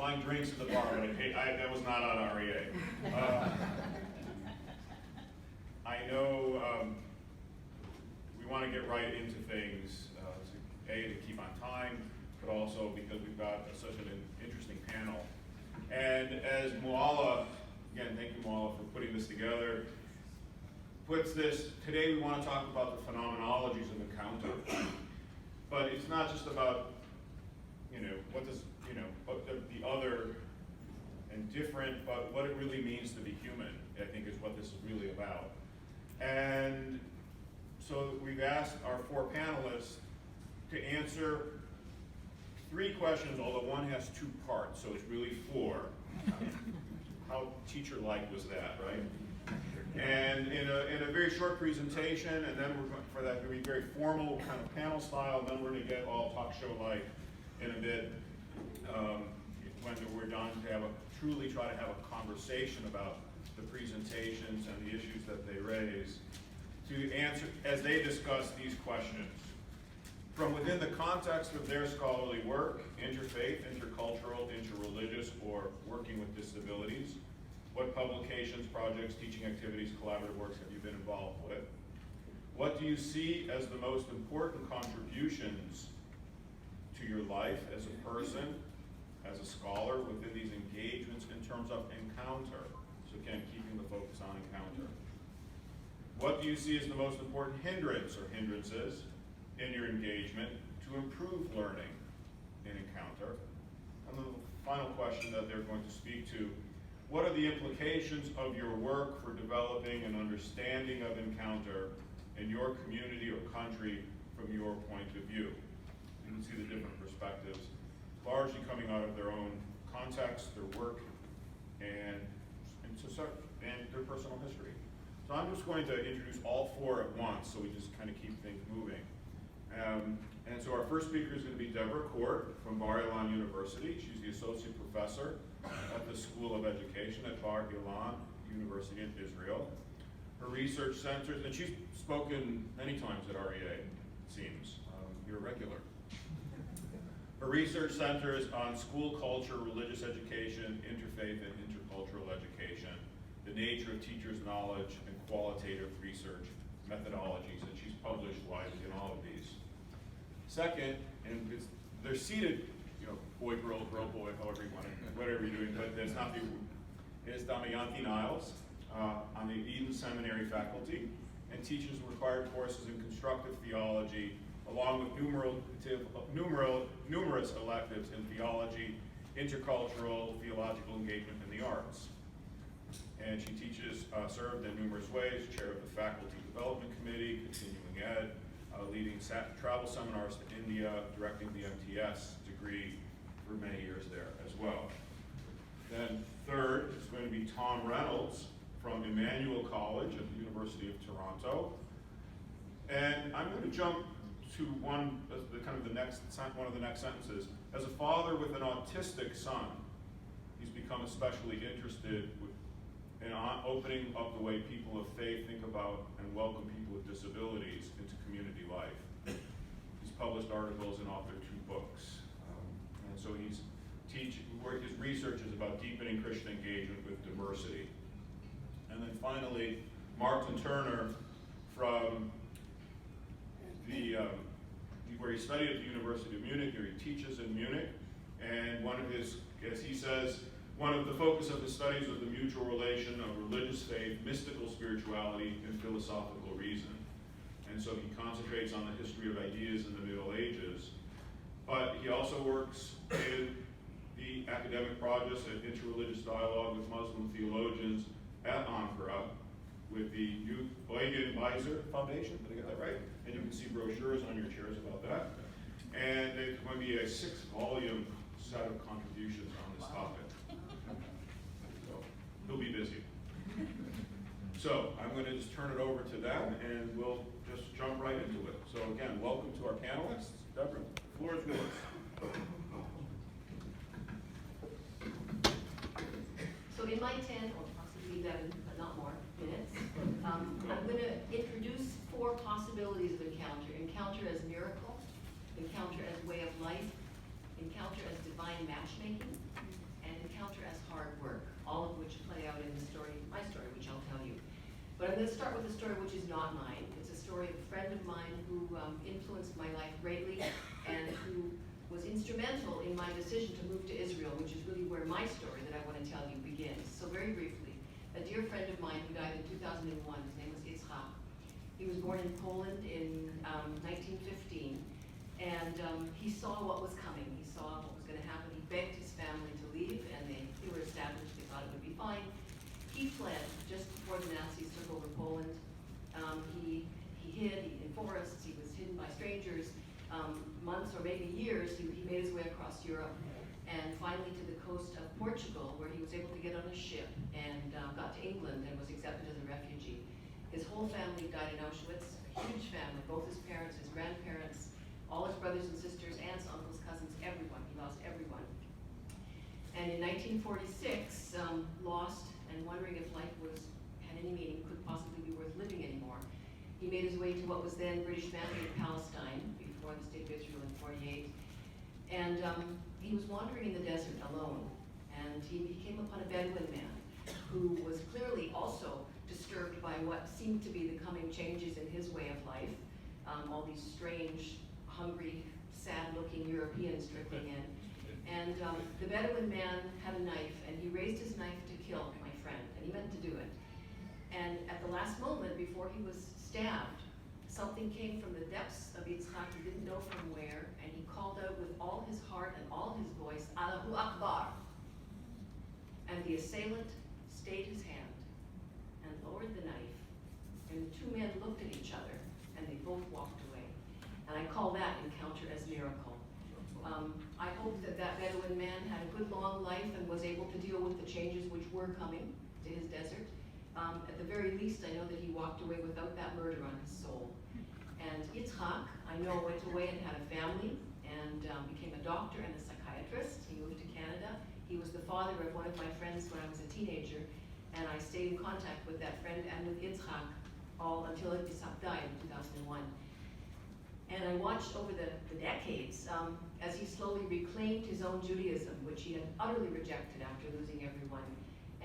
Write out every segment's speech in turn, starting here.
buying drinks at the bar, but that was not on REA. I know we want to get right into things, to keep on time, but also because we've got such an interesting panel. And as Muala, again, thank you Muala for putting this together, today we want to talk about the phenomenologies of encounter. But it's not just about, what the other and different, but what it really means to be human, I think is what this is really about. And so we've asked our 4 panelists to answer 3 questions, although one has 2 parts, so it's really 4. How teacher-like was that, right? And in a very short presentation, and then we're going for that to be very formal kind of panel style, then we're going to get all talk show-like in a bit when we're done to truly try to have a conversation about the presentations and the issues that they raise, to answer as they discuss these questions. From within the context of their scholarly work, interfaith, intercultural, interreligious, or working with disabilities, what publications, projects, teaching activities, collaborative works have you been involved with? What do you see as the most important contributions to your life as a person, as a scholar, within these engagements in terms of encounter? So again, keeping the focus on encounter. What do you see as the most important hindrance or hindrances in your engagement to improve learning in encounter? And then the final question that they're going to speak to, what are the implications of your work for developing an understanding of encounter in your community or country from your point of view? You can see the different perspectives, largely coming out of their own context, their work, and their personal history. So I'm just going to introduce all 4 at once, so we just kind of keep things moving. And so our first speaker is going to be Deborah Court from Bar-Ilan University. She's the associate professor at the School of Education at Bar-Ilan University in Israel. Her research centers, and she's spoken many times at REA, it seems. You're a regular. Her research centers on school culture, religious education, interfaith and intercultural education, the nature of teachers' knowledge, and qualitative research methodologies, and she's published widely in all of these. Second, and they're seated, boy, girl, boy, however you want it, whatever you're doing, but that's not the, is Damayanthi Niles on the REA Seminary faculty, and teaches required courses in constructive theology, along with numerous electives in theology, intercultural, theological engagement in the arts. And she teaches, served in numerous ways, chair of the Faculty Development Committee, continuing ed, leading travel seminars to India, directing the MTS degree for many years there as well. Then third is going to be Tom Reynolds from Emmanuel College at the University of Toronto. And I'm going to jump to one of the next sentences. As a father with an autistic son, he's become especially interested in opening up the way people of faith think about and welcome people with disabilities into community life. He's published articles and authored 2 books. And so his research is about deepening Christian engagement with diversity. And then finally, Martin Thurner from where he studied at the University of Munich, or he teaches in Munich, and one of his, as he says, one of the focus of his studies was the mutual relation of religious faith, mystical spirituality, and philosophical reason. And so he concentrates on the history of ideas in the Middle Ages. But he also works in the academic projects and interreligious dialogue with Muslim theologians at Ankara with the Youth Eugen Weiser Foundation. Did I get that right? And you can see brochures on your chairs about that. And it's going to be a 6-volume set of contributions on this topic. So he'll be busy. So I'm going to just turn it over to them, and we'll just jump right into it. So again, welcome to our panelists. Deborah, the floor is yours. So in my 10, or possibly 11, but not more, minutes, I'm going to introduce 4 possibilities of encounter. Encounter as miracle, encounter as way of life, encounter as divine matchmaking, encounter as hard work, all of which play out in the story, my story, which I'll tell you. But I'm going to start with a story which is not mine. It's a story of a friend of mine who influenced my life greatly and who was instrumental in my decision to move to Israel, which is really where my story that I want to tell you begins. So very briefly, a dear friend of mine who died in 2001, his name was Yitzhak. He was born in Poland in 1915, and he saw what was coming. He saw what was going to happen. He begged his family to leave, and they were established. They thought it would be fine. He fled just before the Nazis took over Poland. He hid in forests. He was hidden by strangers. Months or maybe years, he made his way across Europe, and finally to the coast of Portugal, where he was able to get on a ship and got to England and was accepted as a refugee. His whole family died in Auschwitz, a huge family, both his parents, his grandparents, all his brothers and sisters, aunts, uncles, cousins, everyone. He lost everyone. And in 1946, lost and wondering if life had any meaning, could possibly be worth living anymore, he made his way to what was then British Mandate Palestine, before the State of Israel in 48. And he was wandering in the desert alone, and he came upon a Bedouin man who was clearly also disturbed by what seemed to be the coming changes in his way of life. All these strange, hungry, sad-looking Europeans drifting in. And the Bedouin man had a knife, and he raised his knife to kill my friend, and he meant to do it. And at the last moment, before he was stabbed, something came from the depths of Yitzhak, he didn't know from where, and he called out with all his heart and all his voice, Allahu Akbar. And the assailant stayed his hand and lowered the knife, and the two men looked at each other, and they both walked away. And I call that encounter as miracle. I hope that that Bedouin man had a good long life and was able to deal with the changes which were coming to his desert. At the very least, I know that he walked away without that murder on his soul. And Yitzhak, I know, went away and had a family and became a doctor and a psychiatrist. He moved to Canada. He was the father of one of my friends when I was a teenager, and I stayed in contact with that friend and with Yitzhak all until Yitzhak died in 2001. And I watched over the decades as he slowly reclaimed his own Judaism, which he had utterly rejected after losing everyone.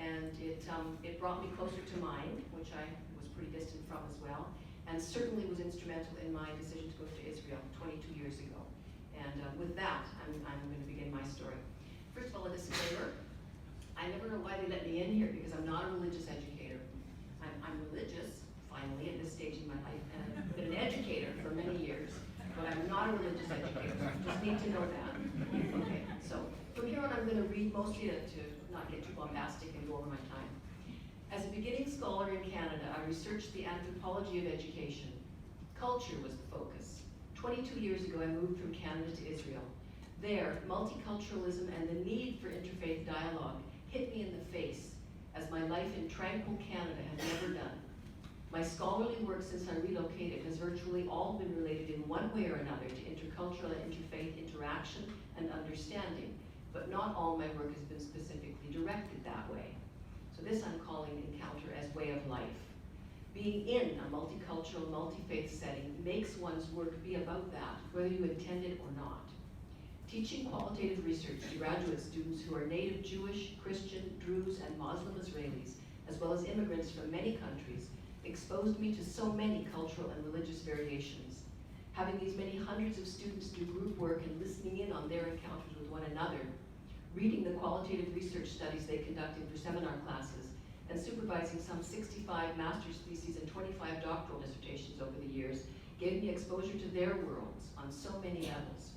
And it brought me closer to mine, which I was pretty distant from as well, and certainly was instrumental in my decision to move to Israel 22 years ago. And with that, I'm going to begin my story. First of all, a disclaimer. I never know why they let me in here, because I'm not a religious educator. I'm religious, finally, at this stage in my life, and I've been an educator for many years, but I'm not a religious educator. You just need to know that. Okay, so from here on, I'm going to read mostly to not get too bombastic and go over my time. As a beginning scholar in Canada, I researched the anthropology of education. Culture was the focus. 22 years ago, I moved from Canada to Israel. There, multiculturalism and the need for interfaith dialogue hit me in the face, as my life in tranquil Canada has never done. My scholarly work since I relocated has virtually all been related in one way or another to intercultural and interfaith interaction and understanding, but not all my work has been specifically directed that way. So this I'm calling encounter as way of life. Being in a multicultural, multi-faith setting makes one's work be about that, whether you intend it or not. Teaching qualitative research to graduate students who are native Jewish, Christian, Druze, and Muslim Israelis, as well as immigrants from many countries, exposed me to so many cultural and religious variations. Having these many hundreds of students do group work and listening in on their encounters with one another, reading the qualitative research studies they conducted for seminar classes, and supervising some 65 master's theses and 25 doctoral dissertations over the years, gave me exposure to their worlds on so many levels.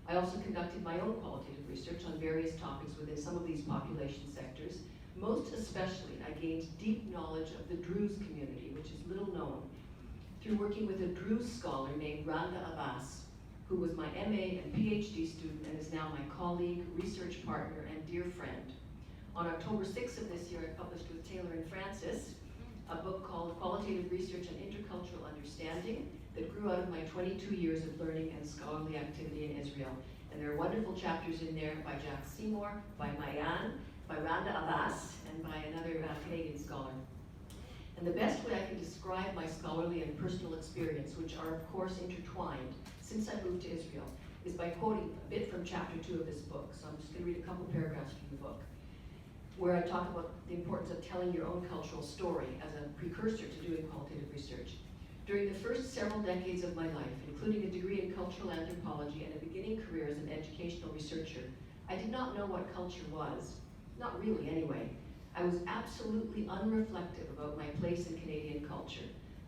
I also conducted my own qualitative research on various topics within some of these population sectors. Most especially, I gained deep knowledge of the Druze community, which is little known, through working with a Druze scholar named Randa Abbas, who was my MA and PhD student and is now my colleague, research partner, and dear friend. On October 6th of this year, I published with Taylor and Francis a book called Qualitative Research and Intercultural Understanding that grew out of my 22 years of learning and scholarly activity in Israel. And there are wonderful chapters in there by Jack Seymour, by Mayan, by Randa Abbas, and by another Canadian scholar. And the best way I can describe my scholarly and personal experience, which are of course intertwined since I moved to Israel, is by quoting a bit from chapter 2 of this book. So I'm just going to read a couple paragraphs from the book. where I talk about the importance of telling your own cultural story as a precursor to doing qualitative research. During the first several decades of my life, including a degree in cultural anthropology and a beginning career as an educational researcher, I did not know what culture was. Not really, anyway. I was absolutely unreflective about my place in Canadian culture.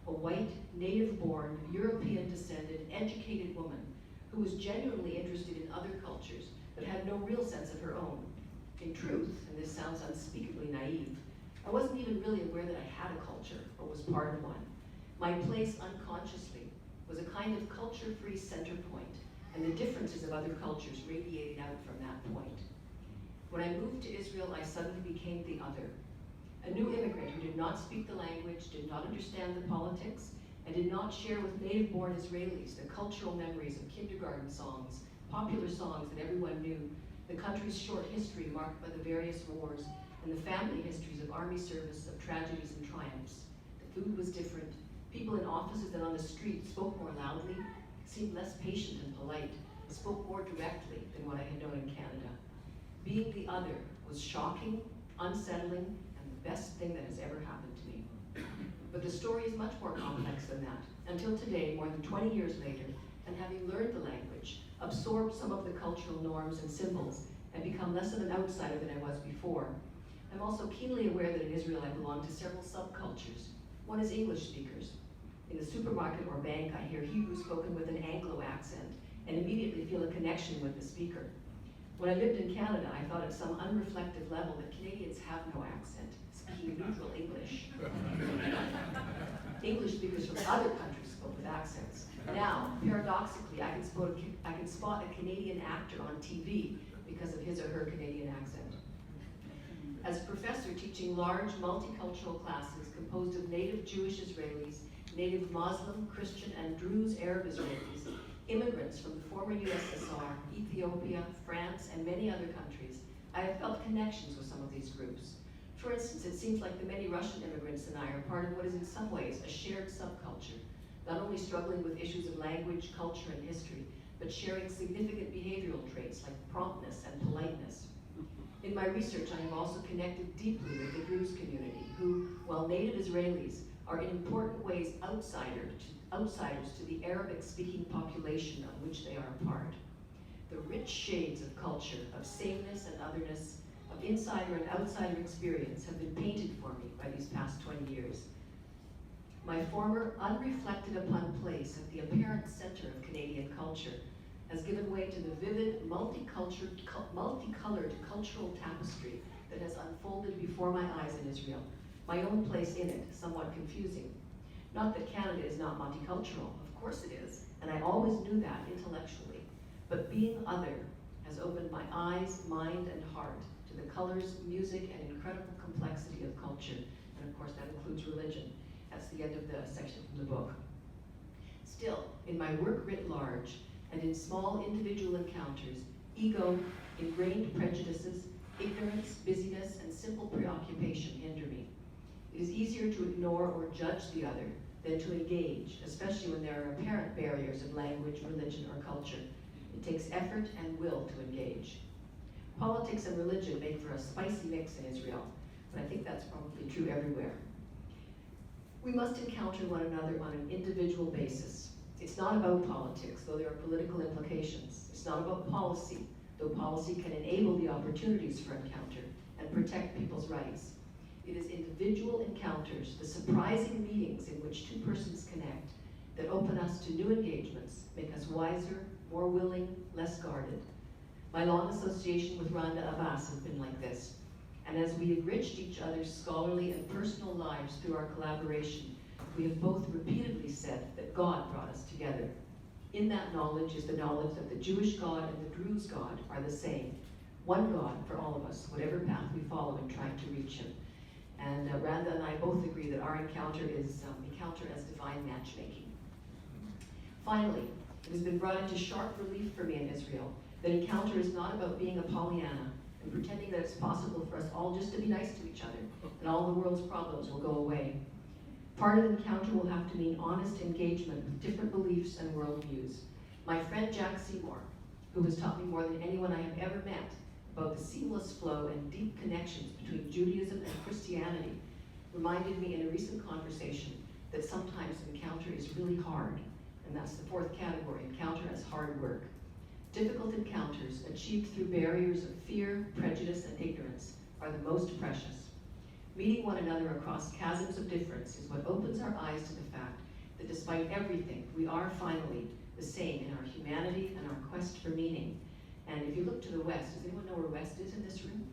A white, native-born, European-descended, educated woman who was genuinely interested in other cultures, but had no real sense of her own. In truth, and this sounds unspeakably naive, I wasn't even really aware that I had a culture, or was part of one. My place unconsciously was a kind of culture-free center point, and the differences of other cultures radiated out from that point. When I moved to Israel, I suddenly became the other. A new immigrant who did not speak the language, did not understand the politics, and did not share with native-born Israelis the cultural memories of kindergarten songs, popular songs that everyone knew, the country's short history marked by the various wars, and the family histories of army service, of tragedies and triumphs. The food was different. People in offices and on the street spoke more loudly, seemed less patient and polite, spoke more directly than what I had known in Canada. Being the other was shocking, unsettling, and the best thing that has ever happened to me. But the story is much more complex than that. Until today, more than 20 years later, and having learned the language, absorbed some of the cultural norms and symbols, and become less of an outsider than I was before, I'm also keenly aware that in Israel I belong to several subcultures. One is English speakers. In the supermarket or bank, I hear Hebrew spoken with an Anglo accent, and immediately feel a connection with the speaker. When I lived in Canada, I thought at some unreflective level that Canadians have no accent, speaking neutral English. English speakers from other countries spoke with accents. Now, paradoxically, I can spot a Canadian actor on TV because of his or her Canadian accent. As a professor teaching large multicultural classes composed of native Jewish Israelis, native Muslim, Christian, and Druze Arab Israelis, immigrants from the former USSR, Ethiopia, France, and many other countries, I have felt connections with some of these groups. For instance, it seems like the many Russian immigrants and I are part of what is in some ways a shared subculture, not only struggling with issues of language, culture, and history, but sharing significant behavioral traits like promptness and politeness. In my research, I have also connected deeply with the Druze community, who, while native Israelis, are in important ways outsiders to the Arabic-speaking population of which they are a part. The rich shades of culture, of sameness and otherness, of insider and outsider experience have been painted for me by these past 20 years. My former unreflected upon place at the apparent center of Canadian culture has given way to the vivid, multicolored cultural tapestry that has unfolded before my eyes in Israel. My own place in it, somewhat confusing. Not that Canada is not multicultural, of course it is, and I always knew that intellectually. But being other has opened my eyes, mind, and heart to the colors, music, and incredible complexity of culture, and of course that includes religion. That's the end of the section from the book. Still, in my work writ large, and in small individual encounters, ego, ingrained prejudices, ignorance, busyness, and simple preoccupation hinder me. It is easier to ignore or judge the other than to engage, especially when there are apparent barriers of language, religion, or culture. It takes effort and will to engage. Politics and religion make for a spicy mix in Israel, but I think that's probably true everywhere. We must encounter one another on an individual basis. It's not about politics, though there are political implications. It's not about policy, though policy can enable the opportunities for encounter and protect people's rights. It is individual encounters, the surprising meetings in which two persons connect, that open us to new engagements, make us wiser, more willing, less guarded. My long association with Randa Abbas has been like this. And as we enriched each other's scholarly and personal lives through our collaboration, we have both repeatedly said that God brought us together. In that knowledge is the knowledge that the Jewish God and the Druze God are the same. One God for all of us, whatever path we follow in trying to reach him. And Randa and I both agree that our encounter is encounter as divine matchmaking. Finally, it has been brought into sharp relief for me in Israel that encounter is not about being a Pollyanna and pretending that it's possible for us all just to be nice to each other and all the world's problems will go away. Part of the encounter will have to mean honest engagement with different beliefs and worldviews. My friend Jack Seymour, who has taught me more than anyone I have ever met, about the seamless flow and deep connections between Judaism and Christianity reminded me in a recent conversation that sometimes encounter is really hard, and that's the fourth category, encounter as hard work. Difficult encounters achieved through barriers of fear, prejudice, and ignorance are the most precious. Meeting one another across chasms of difference is what opens our eyes to the fact that despite everything, we are finally the same in our humanity and our quest for meaning. And if you look to the west, does anyone know where west is in this room?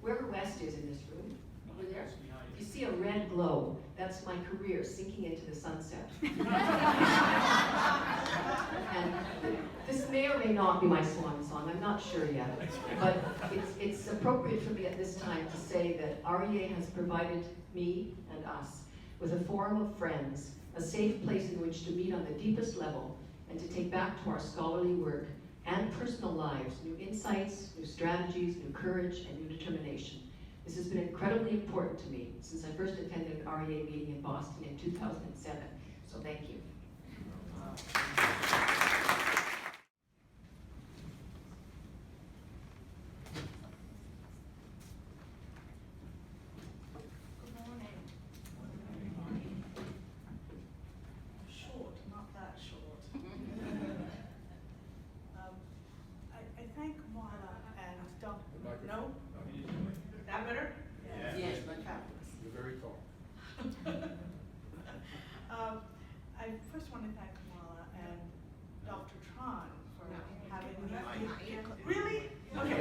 Wherever west is in this room, over there, if you see a red glow, that's my career sinking into the sunset. And this may or may not be my swan song, I'm not sure yet. But it's appropriate for me at this time to say that REA has provided me and us with a forum of friends, a safe place in which to meet on the deepest level and to take back to our scholarly work and personal lives new insights, new strategies, new courage, and new determination. This has been incredibly important to me since I first attended an REA meeting in Boston in 2007, so thank you. Good morning. Short, not that short. I thank Moana and Dr. No? That better? Yes. Fabulous. You're very tall. I first want to thank Kamala and Dr. Tron for having me here. Really? Okay.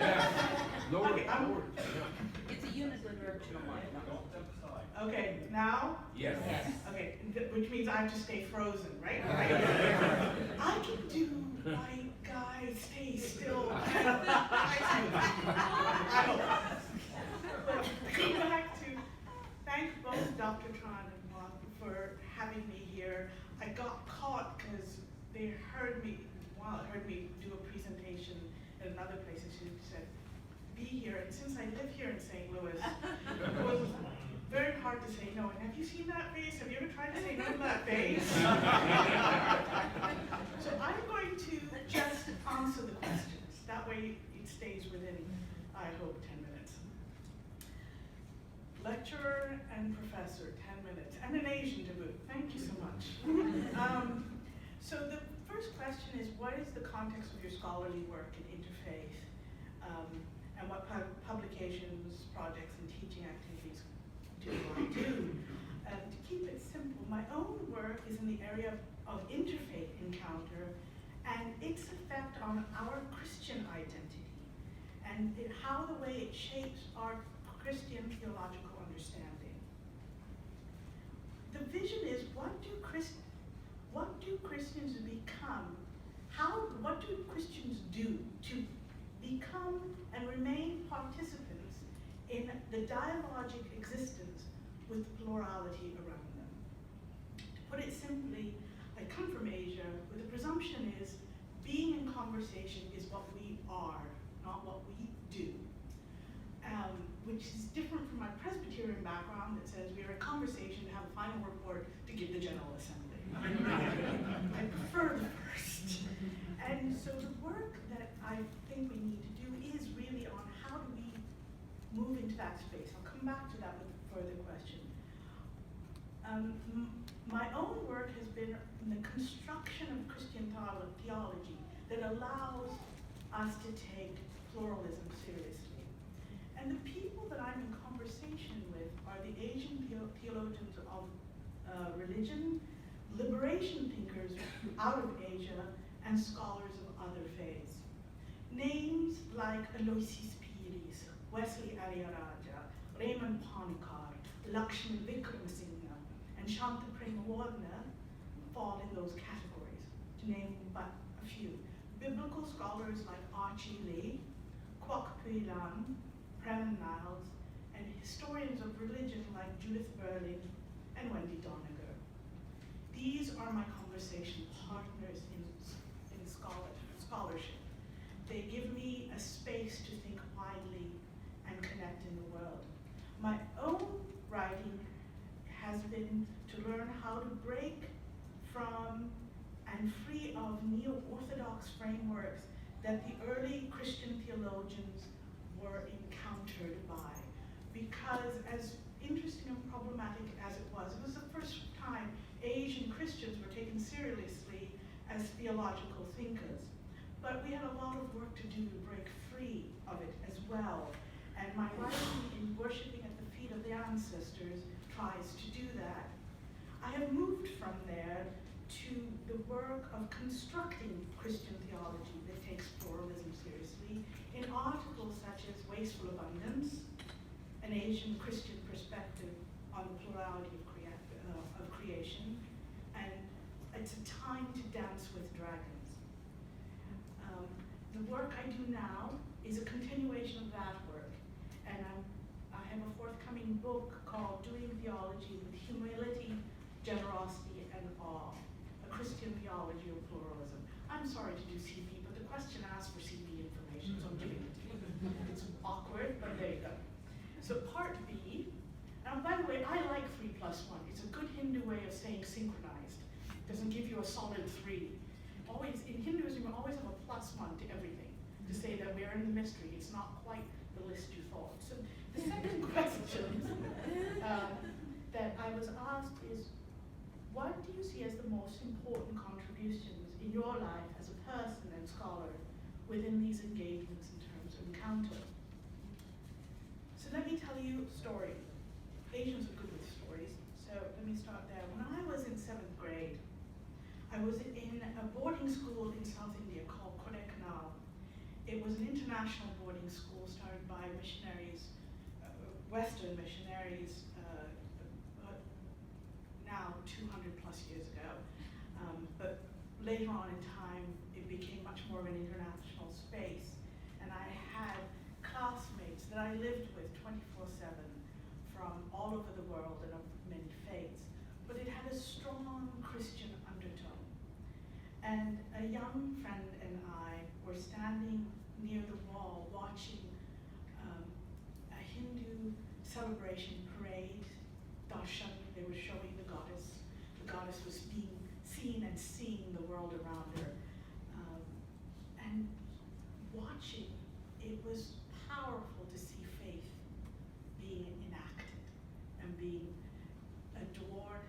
Lower Okay, it, I'm- lower it. It's a unidirectional line. Okay, now? Yes. Okay, which means I have to stay frozen, right? I can do my guy stay still. I hope. But going back to thank both Dr. Tron and Bob for having me here. I got caught because they heard me do a presentation at another place, and she said, be here. And since I live here in St. Louis, it was very hard to say no. And have you seen that face? Have you ever tried to say no to that face? So I'm going to just answer the questions. That way it stays within, I hope, 10 minutes. Lecturer and professor, 10 minutes, and an Asian to boot. Thank you so much. So the first question is, what is the context of your scholarly work in interfaith? And what publications, projects, and teaching activities do I do? To keep it simple, my own work is in the area of interfaith encounter and its effect on our Christian identity and how the way it shapes our Christian theological understanding. The vision is, what do Christians become? What do Christians do to become and remain participants in the dialogic existence with plurality around them? To put it simply, I come from Asia, where the presumption is being in conversation is what we are, not what we do. Which is different from my Presbyterian background that says we are in conversation to have a final report to give the General Assembly. I prefer the first. And so the work that I think we need to do is really on how do we move into that space. I'll come back to that with a further question. My own work has been in the construction of Christian theology that allows us to take pluralism seriously. And the people that I'm in conversation with are the Asian theologians of religion, liberation thinkers out of Asia, and scholars of other faiths. Names like Aloysius Piris, Wesley Ariyaraja, Raymond Panikar, Lakshman Vikramasinghe, and Shanta Premawardena fall in those categories, to name but a few. Biblical scholars like Archie Lee, Kwok Bar-Ilan, Emmanuel Niles, and historians of religion like Judith Berling and Wendy Doniger. These are my conversation partners in scholarship. They give me a space to think widely and connect in the world. My own writing has been to learn how to break from and free of neo-Orthodox frameworks that the early Christian theologians were encountered by. Because as interesting and problematic as it was the first time Asian Christians were taken seriously as theological thinkers. But we had a lot of work to do to break free of it as well. And my writing in Worshipping at the Feet of the Ancestors tries to do that. I have moved from there to the work of constructing Christian theology that takes pluralism seriously in articles such as Wasteful Abundance, an Asian Christian perspective on the plurality of creation, and It's a Time to Dance with Dragons. The work I do now is a continuation of that work, and I have a forthcoming book called Doing Theology with Humility, Generosity, and Awe, a Christian Theology of Pluralism. I'm sorry to do CV, but the question asks for CV information, so I'm giving it to you. It's awkward, but there you go. So part B, and by the way, I like 3+1. It's a good Hindu way of saying synchronized. It doesn't give you a solid 3. Always, in Hinduism, you always have a +1 to everything, to say that we're in the mystery. It's not quite the list you thought. So the second question that I was asked is, what do you see as the most important contributions in your life as a person and scholar within these engagements in terms of encounter? So let me tell you a story. Asians are good with stories, so let me start there. When I was in 7th grade, I was in a boarding school in South India called Kodaikanal. It was an international boarding school started by missionaries, Western missionaries, now 200+ years ago. But later on in time, it became much more of an international space. And I had classmates that I lived with 24/7 from all over the world and of many faiths. But it had a strong Christian undertone. And a young friend and I were standing near the wall watching a Hindu celebration parade, darshan. They were showing the goddess. The goddess was being seen and seeing the world around her. And watching, it was powerful to see faith being enacted and being adored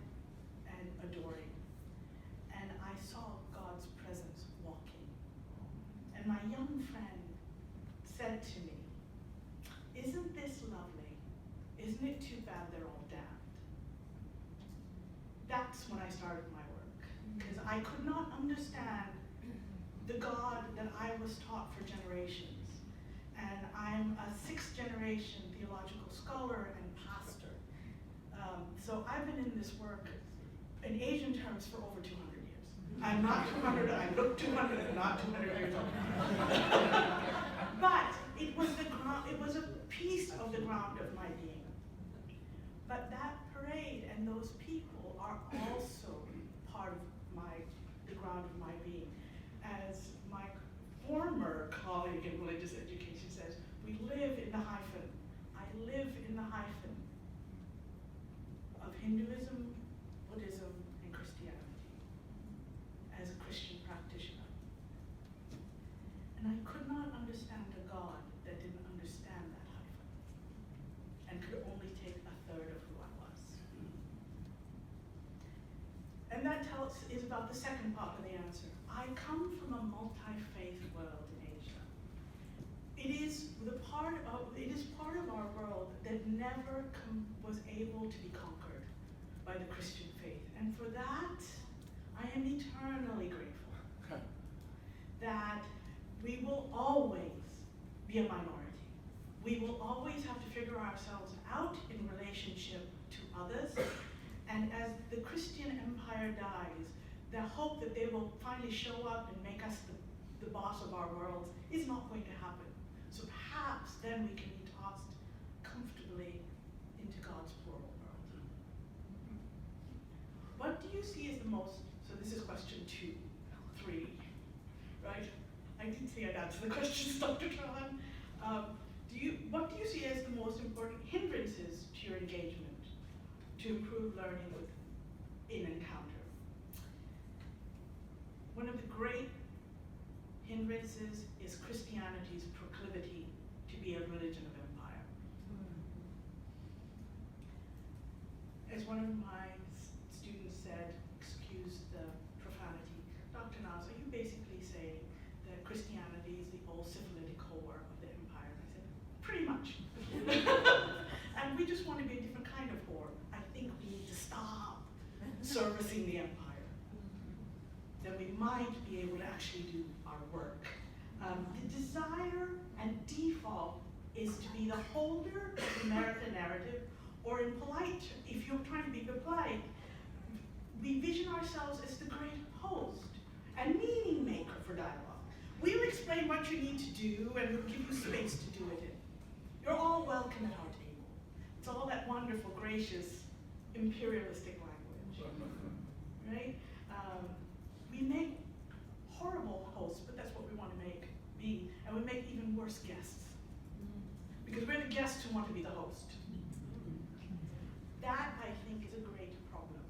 and adoring. And I saw God's presence walking. And my young friend said to me, "Isn't this lovely? Isn't it too bad they're all damned?" That's when I started my work, because I could not understand the God that I was taught for generations. And I'm a 6th-generation theological scholar and pastor. So I've been in this work in Asian terms for over 200 years. I'm not 200, I look 200 and not 200 years old. But it was a piece of the ground of my being. But that parade and those people are also part of the ground of my being. As my former colleague in religious education says, we live in the hyphen. I live in the hyphen of Hinduism, Buddhism, and Christianity as a Christian practitioner. And I could not understand a God that didn't understand that hyphen and could only take 1/3 of who I was. And that is about the second part of the answer. I come from a multi-faith world in Asia. It is part of our world that never was able to be conquered by the Christian faith. And for that, I am eternally grateful that we will always be a minority. We will always have to figure ourselves out in relationship to others. And as the Christian empire dies, the hope that they will finally show up and make us the boss of our worlds is not going to happen. So perhaps then we can be tossed comfortably into God's plural world. What do you see as the most, so this is question 2, 3, right? I did say I'd answer the questions, Dr. Tran. What do you see as the most important hindrances to your engagement to improve learning in encounter? One of the great hindrances is Christianity's proclivity to be a religion of empire. As one of my students said, excuse the profanity, Dr. Niles, are you basically saying that Christianity is the old syphilitic whore of the empire? And I said, pretty much. And we just want to be a different kind of whore. I think we need to stop servicing the empire. Then we might be able to actually do our work. The desire and default is to be the holder of the American narrative, or in polite, if you're trying to be polite, we vision ourselves as the great host and meaning maker for dialogue. We'll explain what you need to do and we'll give you space to do it in. You're all welcome at our table. It's all that wonderful, gracious, imperialistic language, right? We make horrible hosts, but that's what we want to be, and we make even worse guests. Because we're the guests who want to be the host. That, I think, is a great problem.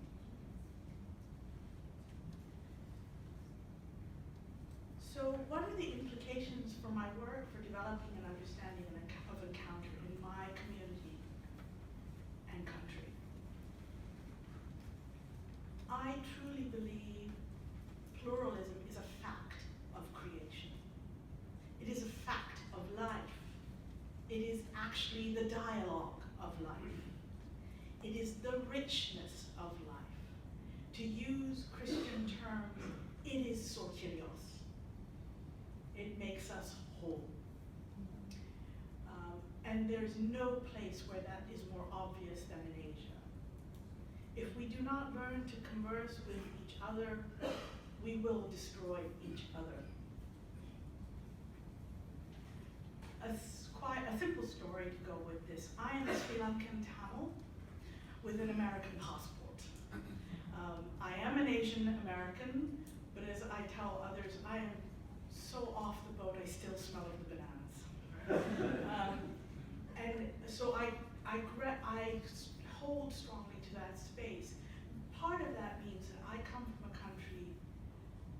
So what are the implications for my work for developing an understanding of encounter in my community and country? I truly believe pluralism is a fact of creation. It is a fact of life. It is actually the dialogue of life. It is the richness of life. To use Christian terms, it is soterios. It makes us whole. And there's no place where that is more obvious than in Asia. If we do not learn to converse with each other, we will destroy each other. A simple story to go with this. I am a Sri Lankan Tamil with an American passport. I am an Asian American, but as I tell others, I am so off the boat I still smell of the bananas. And so I hold strongly to that space. Part of that means that I come from a country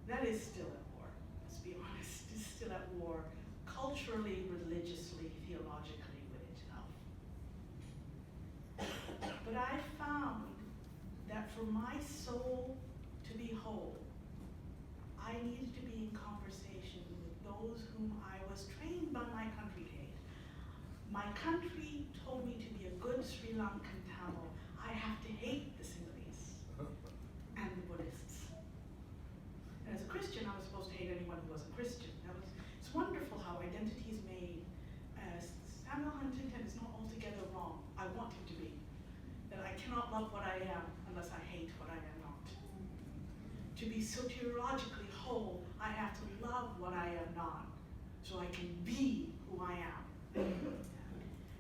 that is still at war, let's be honest, is still at war, culturally, religiously, theologically with itself. But I found that for my soul to be whole, I needed to be in conversation with those whom I was trained by my country to hate. My country told me to be a good Sri Lankan Tamil, I have to hate the Sinhalese and the Buddhists. And as a Christian, I was supposed to hate anyone who wasn't Christian. It's wonderful how identity is made. Samuel Huntington is not altogether wrong. I want him to be. That I cannot love what I am unless I hate what I am not. To be soteriologically whole, I have to love what I am not, so I can be who I am.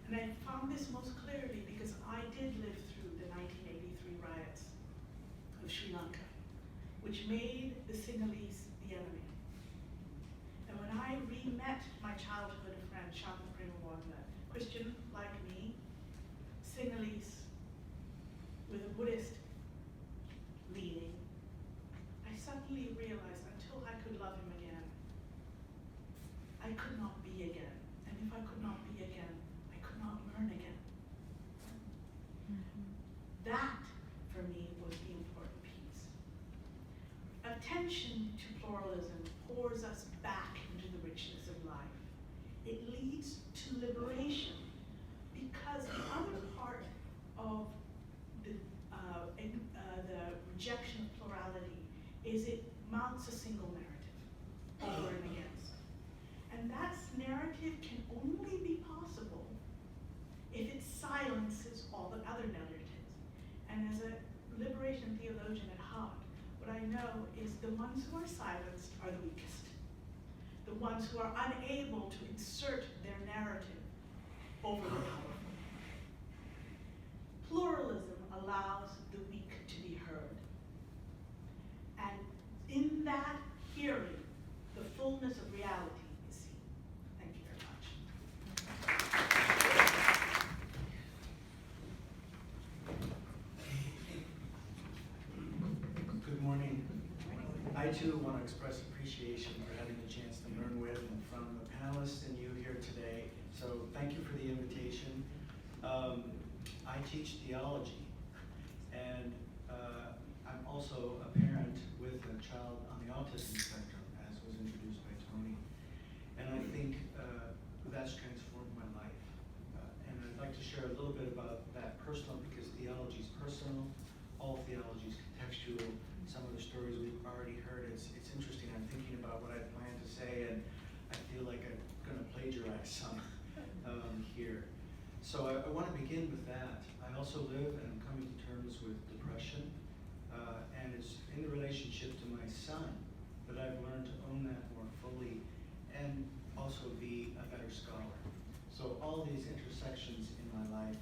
And I found this most clearly because I did live through the 1983 riots of Sri Lanka, which made the Sinhalese the enemy. And when I re-met my childhood friend, Shanta Premawanda, Christian like me, Sinhalese, with a Buddhist leaning, I suddenly realized until I could love him again, I could not be again. And if I could not be again, I could not learn again. That, for me, was the important piece. Attention to pluralism pours us back into the richness of life. It leads to liberation, because the other part of the rejection of plurality is it mounts a single narrative over and against. And that narrative can only be possible if it silences all the other narratives. And as a liberation theologian at heart, what I know is the ones who are silenced are the weakest. The ones who are unable to insert their narrative over the powerful. Pluralism allows the weak to be heard. And in that hearing, the fullness of reality is seen. Thank you very much. Good morning. I too want to express appreciation for having the chance to learn with and from the panelists and you here today. So teach theology, and I'm also a parent with a child on the autism spectrum, as was introduced by Tony. And I think that's transformed my life. And I'd like to share a little bit about that personal, because theology is personal, all theology is contextual. Some of the stories we've already heard, it's interesting. I'm thinking about what I plan to say, and I feel like I'm going to plagiarize some here. So I want to begin with that. I also live and I'm coming to terms with depression, and it's in the relationship to my son that I've learned to own that more fully and also be a better scholar. So all these intersections in my life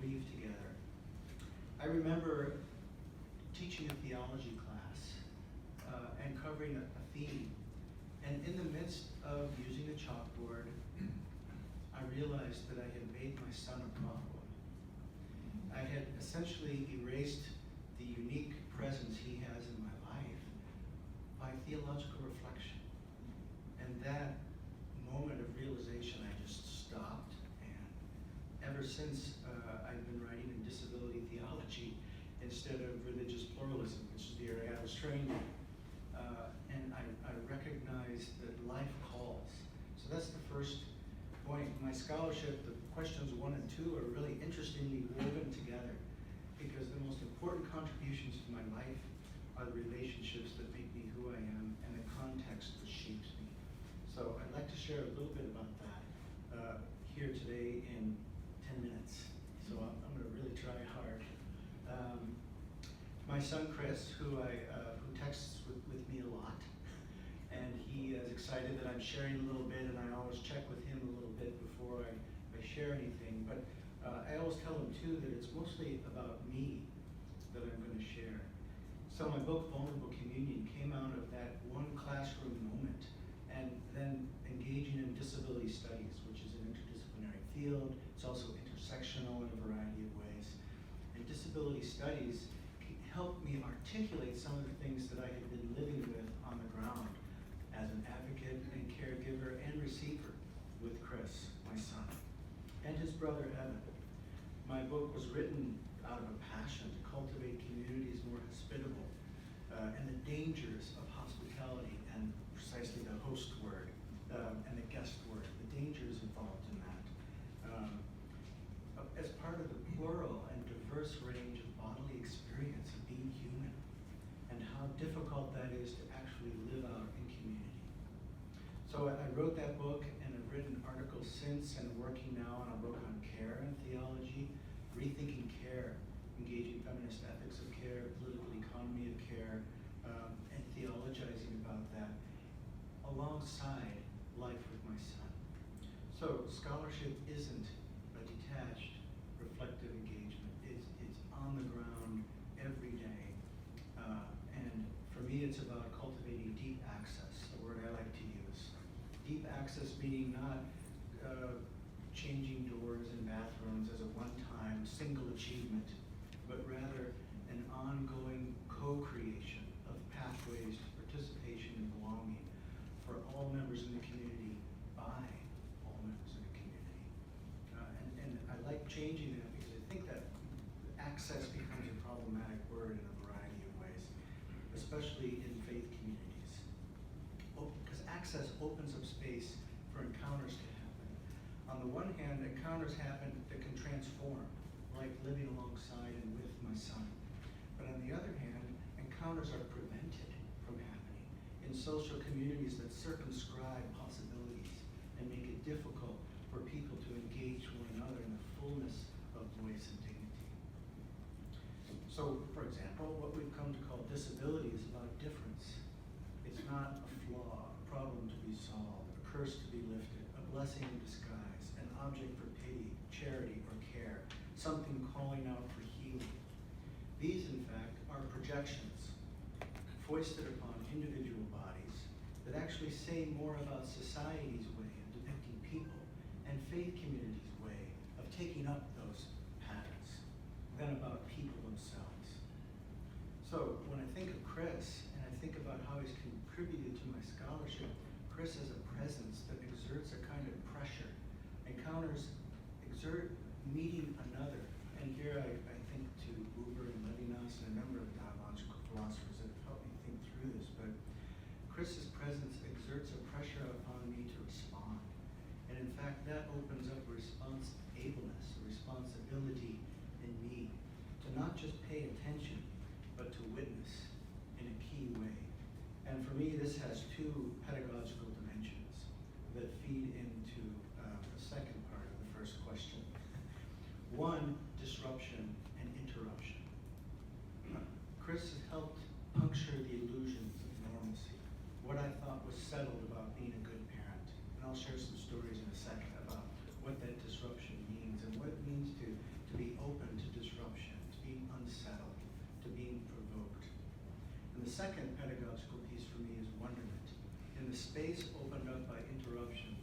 weave together. I remember teaching a theology class and covering a theme, and in the midst of using a chalkboard, I realized that I had made my son a problem. I had essentially erased the unique presence he has in my life by theological reflection. And that moment of realization, I just stopped, and ever since I've been writing in disability theology instead of religious pluralism, which is the area I was trained in. And I recognized that life calls. So that's the first point. My scholarship, the questions 1 and 2 are really interestingly woven together, because the most important contributions to my life are the relationships that make me who I am and the context that shapes me. So I'd like to share a little bit about that here today in 10 minutes. So I'm going to really try hard. My son Chris, who texts with me a lot, and he is excited that I'm sharing a little bit, and I always check with him a little bit before I share anything. But I always tell him too that it's mostly about me that I'm going to share. So my book, Vulnerable Communion, came out of that one classroom moment, and then engaging in disability studies, which is an interdisciplinary field. It's also intersectional in a variety of ways. And disability studies helped me articulate some of the things that I had been living with on the ground as an advocate and caregiver and receiver with Chris, my son, and his brother Evan. My book was written out of a passion to cultivate communities more hospitable, and the dangers of hospitality, and precisely the host word and the guest word, the dangers involved in that. As part of the plural and diverse range of bodily experience of being human, and how difficult that is to actually live out in community. So I wrote that book, and I've written articles since, and working now on a book on care and theology, rethinking care, engaging feminist ethics of care, political economy of care, and theologizing about that alongside life with my son. So scholarship isn't a detached, reflective engagement. It's on the ground every day. And for me, it's about cultivating deep access, the word I like to use. Deep access meaning not changing doors and bathrooms as a one-time single achievement, but rather an ongoing co-creation of pathways to participation and belonging for all members in the community by all members in the community. And I like changing that, because I think that access becomes a problematic word in a variety of ways, especially in faith communities. Because access opens up space for encounters to happen. On the one hand, encounters happen that can transform, like living alongside and with my son. But on the other hand, encounters are prevented from happening in social communities that circumscribe possibilities and make it difficult for people to engage one another in the fullness of voice and dignity. So, for example, what we've come to call disability is about difference. It's not a flaw, a problem to be solved, a curse to be lifted, a blessing in disguise, an object for pity, charity, or care, something calling out for healing. These, in fact, are projections foisted upon individual bodies that actually say more about society's way of depicting people and faith communities' way of taking up those patterns than about people themselves. So when I think of Chris, and I think about how he's contributed to my scholarship, Chris is a presence that exerts a kind of pressure. Encounters exert meeting another and here I think to Buber and Levinas and a number of dialogical philosophers that have helped me think through this, but Chris's presence exerts a pressure upon me to respond. And in fact, that opens up a response-ableness, a responsibility in me to not just pay attention, but to witness in a key way. And for me, this has two pedagogical dimensions that feed into the second part of the first question. One, disruption and interruption. Chris has helped puncture the illusions of normalcy, what I thought was settled about being a good parent. And I'll share some stories in a second about what that disruption means and what it means to be open to disruption, to being unsettled, to being provoked. And the second pedagogical piece for me is wonderment. In the space opened up by interruption,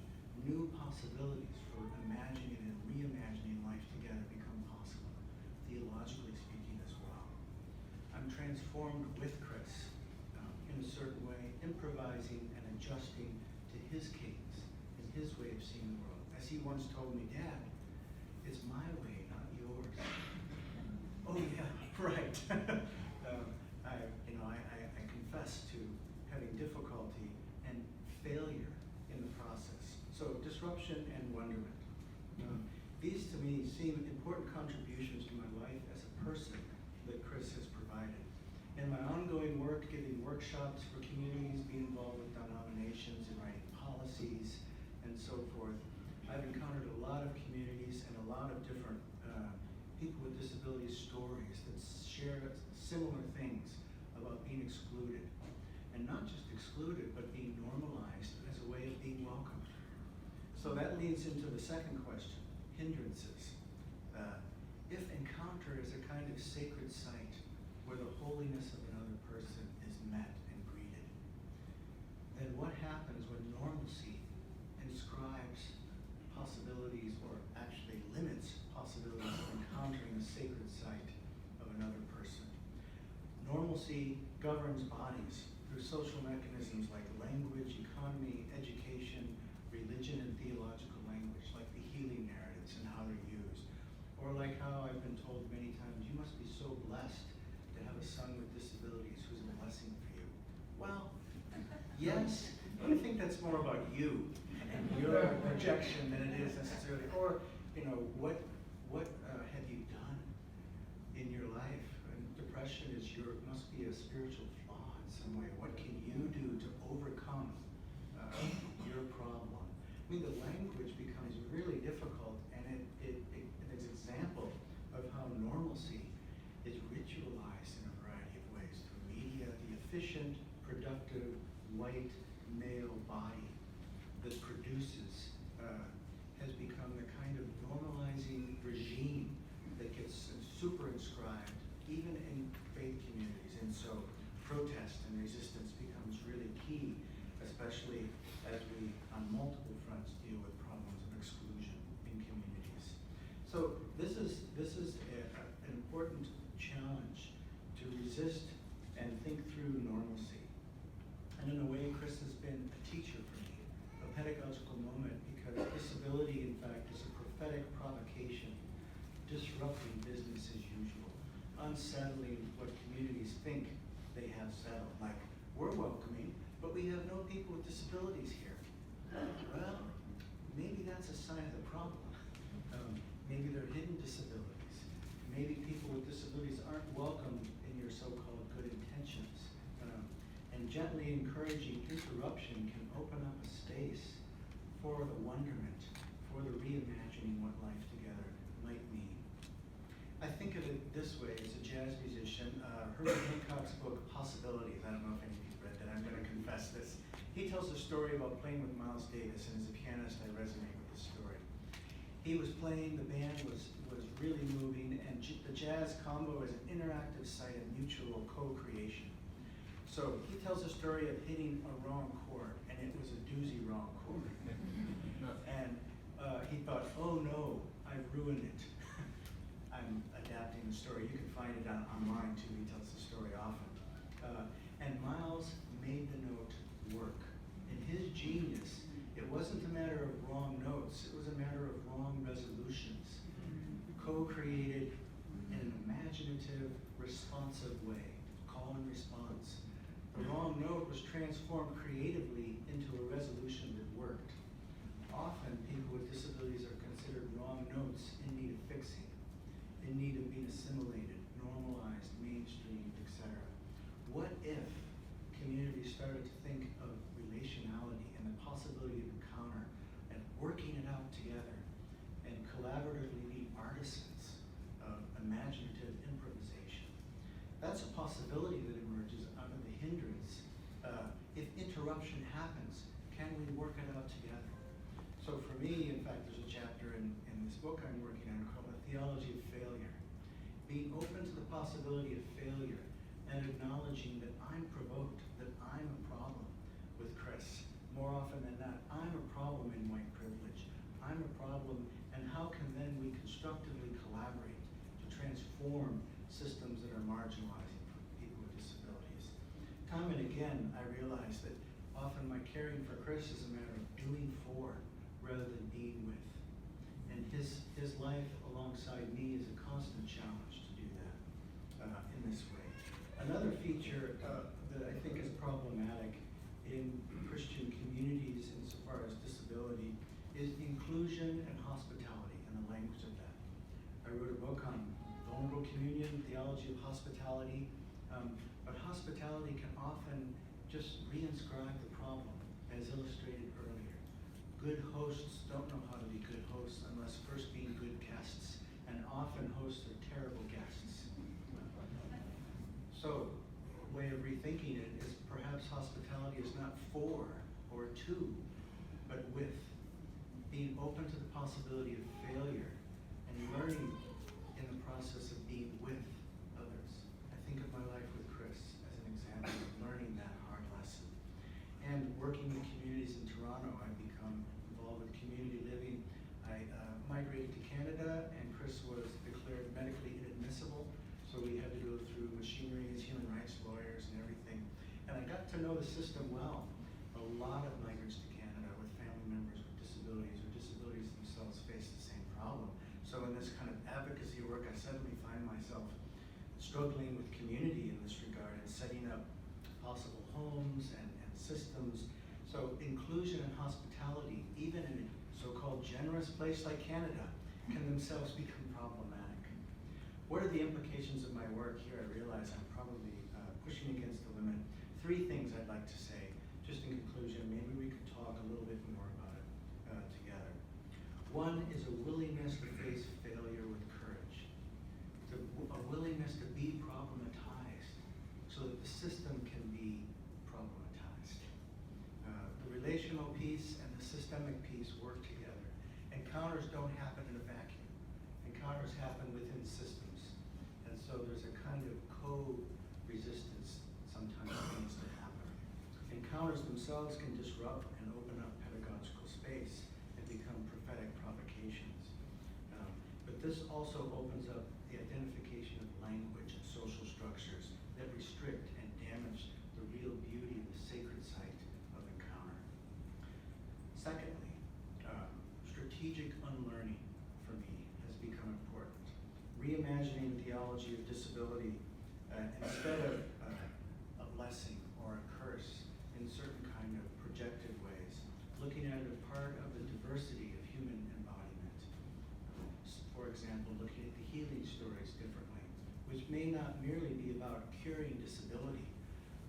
new possibilities for imagining and reimagining life together become possible, theologically speaking as well. I'm transformed with Chris in a certain way, improvising and adjusting to his cadence and his way of seeing the world. As he once told me, Dad, it's my way, not yours. Oh yeah, right. I confess to having difficulty and failure in the process. So disruption and wonderment. These to me seem important contributions to my life as a person that Chris has provided. In my ongoing work, giving workshops for communities, being involved with denominations and writing policies and so forth, I've encountered a lot of communities and a lot of different people with disability stories that share similar things about being excluded. And not just excluded, but being normalized as a way of being welcome. So that leads into the second question, hindrances. If encounter is a kind of sacred site where the holiness of another person is met and greeted, then what happens when normalcy inscribes possibilities or actually limits possibilities of encountering a sacred site of another person? Normalcy governs bodies through social mechanisms like language, economy, education, religion, and theological language, like the healing narratives and how they're used. Or like how I've been told many times, you must be so blessed to have a son with disabilities who's a blessing for you. Well, yes, but I think that's more about you and your projection than it is necessarily. Or, what have you done in your life? And depression must be a spiritual flaw in some way. What can you do to overcome your problem? I mean, the language becomes really difficult, and it's an example of how normalcy is ritualized in a variety of ways through media. The efficient, productive, white male body that produces has become the kind of normalizing regime that gets super inscribed even in faith communities. And so protest and resistance becomes really key, especially as we, on multiple fronts, deal with problems of exclusion in communities. So this is an important challenge to resist and think through normalcy. And in a way, Chris has been a teacher for me, a pedagogical moment, because disability, in fact, is a prophetic provocation, disrupting business as usual, unsettling what communities think they have settled. Like, we're welcoming, but we have no people with disabilities here. Well, maybe that's a sign of the problem. Maybe they're hidden disabilities. Maybe people with disabilities aren't welcome in your so-called good intentions. And gently encouraging interruption can open up a space for the wonderment, for the reimagining what life together might mean. I think of it this way as a jazz musician. Herbert Hancock's book, Possibilities, I don't know if any of you read that, I'm going to confess this. He tells a story about playing with Miles Davis, and as a pianist, I resonate with the story. He was playing, the band was really moving, and the jazz combo is an interactive site of mutual co-creation. So he tells a story of hitting a wrong chord, and it was a doozy wrong chord. And he thought, oh no, I've ruined it. I'm adapting the story. You can find it online too. He tells the story often. And Miles made the note work. In his genius, it wasn't a matter of wrong notes. It was a matter of wrong resolutions. Co-created an imaginative, responsive way, call and response. The wrong note was transformed creatively into a resolution that worked. Often, people with disabilities are considered wrong notes in need of fixing, in need of being assimilated, normalized, mainstreamed, etc. What if communities started to think of relationality and the possibility of encounter and working it out together and collaboratively be artisans of imaginative improvisation? That's a possibility that emerges out of the hindrance. If interruption happens, can we work it out together? So for me, in fact, there's a chapter in this book I'm working on called The Theology of Failure. Being open to the possibility of failure and acknowledging that I'm provoked, that I'm a problem with Chris. More often than not, I'm a problem in white privilege. I'm a problem, and how can then we constructively collaborate to transform systems that are marginalizing people with disabilities? Time and again, I realize that often my caring for Chris is a matter of doing for rather than being with. And his life alongside me is a constant challenge to do that in this way. Another feature that I think is problematic in Christian communities insofar as disability is inclusion and hospitality and the language of that. I wrote a book on vulnerable communion, theology of hospitality, but hospitality can often just reinscribe the problem, as illustrated earlier. Good hosts don't know how to be good hosts unless first being good guests, and often hosts are terrible guests. So, a way of rethinking it is perhaps hospitality is not for or to, but with. Being open to the possibility of failure and learning in the process of being with others. I think of my life with Chris as an example of learning that hard lesson. And working with communities in Toronto, I've become involved with community living. I migrated to Canada, and Chris was declared medically inadmissible, so we had to go through machinery as human rights lawyers and everything. And I got to know the system well. A lot of migrants to Canada with family members with disabilities or disabilities themselves face the same problem. So in this kind of advocacy work, I suddenly find myself struggling with community in this regard and setting up possible homes and systems. So inclusion and hospitality, even in a so-called generous place like Canada, can themselves become problematic. What are the implications of my work here? I realize I'm probably pushing against the limit. 3 things I'd like to say, just in conclusion. Maybe we could talk a little bit more about it together. One is a willingness to face failure with courage. A willingness to be problematized so that the system can be problematized. The relational piece and the systemic piece work together. Encounters don't happen in a vacuum. Encounters happen within systems. And so there's a kind of co-resistance sometimes that needs to happen. Encounters themselves can disrupt and open up pedagogical space and become prophetic provocations. But this also opens up the identification of language and social structures that restrict and damage the real beauty and the sacred site of encounter. Secondly, strategic unlearning for me has become important. Reimagining the theology of disability instead of a blessing or a curse in certain kind of projected ways, looking at it as part of the diversity of human embodiment. For example, looking at the healing stories differently, which may not merely be about curing disability,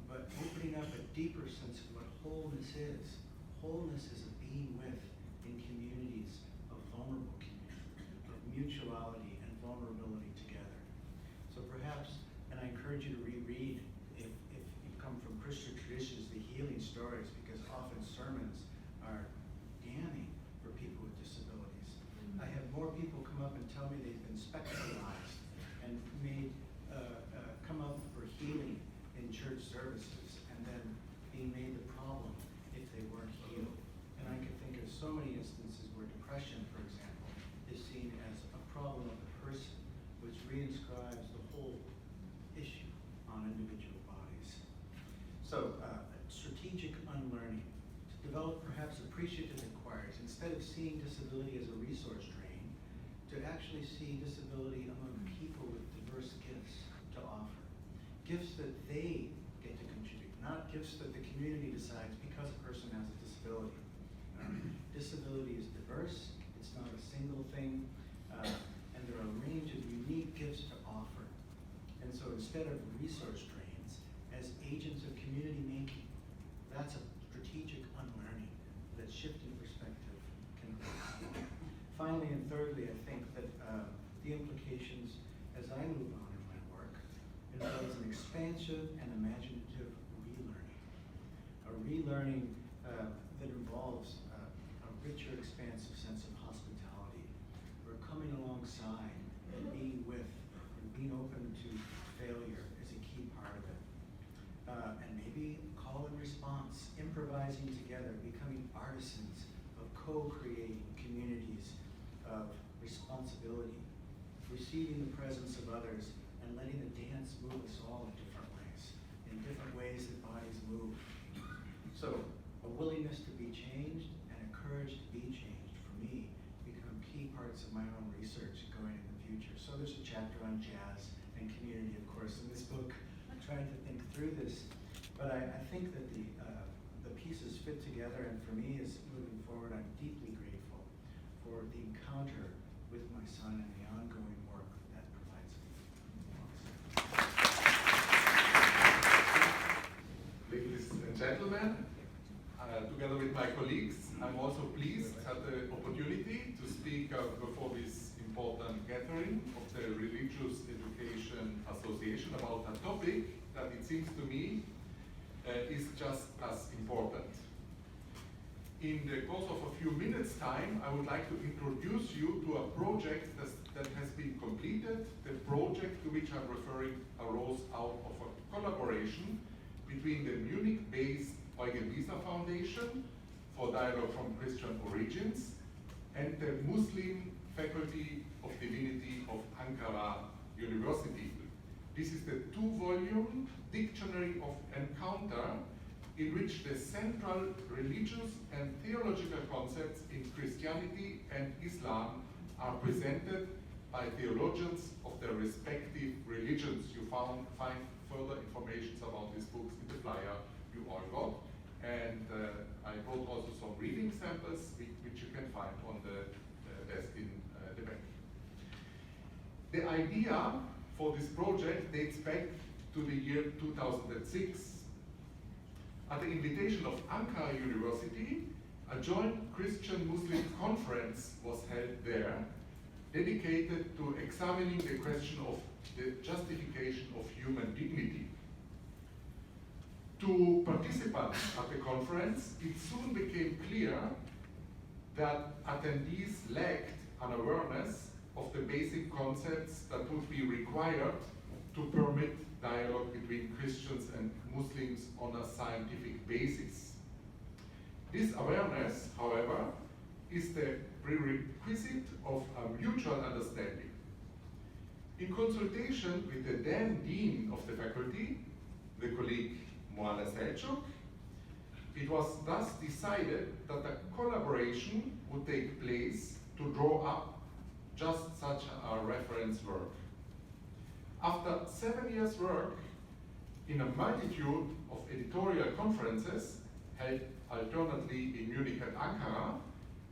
but opening up a deeper sense of what wholeness is. Wholeness is a being with in communities of vulnerable community, of mutuality and vulnerability together. So perhaps, and I encourage you to reread, if you come from Christian traditions, the healing stories, because often sermons are damning for people with disabilities. I have more people come up and tell me they've been spectralized and made come up for healing in church services, and then being made the problem if they weren't healed. And I can think of so many instances where depression, for example, is seen as a problem of the person, which reinscribes the whole issue on individual bodies. So, strategic unlearning, to develop perhaps appreciative inquiries. Instead of seeing disability as a resource drain, to actually see disability among people with diverse gifts to offer. Gifts that they get to contribute, not gifts that the community decides because a person has a disability. Disability is diverse, it's not a single thing, and there are a range of unique gifts to offer. And so instead of resource drains, as agents of community making, that's a strategic unlearning that shifting perspective can bring. Finally and thirdly, I think that the implications as I move on in my work involves an expansive and imaginative relearning. A relearning that involves a richer, expansive sense of hospitality, where coming alongside and being with and being open to failure is a key part of it. And maybe call and response, improvising together, becoming artisans of co-creating communities of responsibility, receiving the presence of others, and letting the dance move us all in different ways that bodies move. So, a willingness to be changed and a courage to be changed, for me, become key parts of my own research going in the future. So there's a chapter on jazz and community, of course, in this book. I'm trying to think through this, but I think that the pieces fit together, and for me, as moving forward, I'm deeply grateful for the encounter with my son and the ongoing work that provides me. Ladies and gentlemen, together with my colleagues, I'm also pleased to have the opportunity to speak before this important gathering of the Religious Education Association about a topic that it seems to me is just as important. In the course of a few minutes' time, I would like to introduce you to a project that has been completed. The project to which I'm referring arose out of a collaboration between the Munich-based Eugen Wiesner Foundation for Dialogue from Christian Origins and the Muslim Faculty of Divinity of Ankara University. This is the 2-volume Dictionary of Encounter, in which the central religious and theological concepts in Christianity and Islam are presented by theologians of their respective religions. You find further information about these books in the flyer you all got. And I brought also some reading samples, which you can find on the desk in the back. The idea for this project dates back to the year 2006. At the invitation of Ankara University, a joint Christian-Muslim conference was held there, dedicated to examining the question of the justification of human dignity. To participants at the conference, it soon became clear that attendees lacked an awareness of the basic concepts that would be required to permit dialogue between Christians and Muslims on a scientific basis. This awareness, however, is the prerequisite of a mutual understanding. In consultation with the then Dean of the faculty, the colleague Muala Selçuk, it was thus decided that a collaboration would take place to draw up just such a reference work. After 7 years' work in a multitude of editorial conferences held alternately in Munich and Ankara,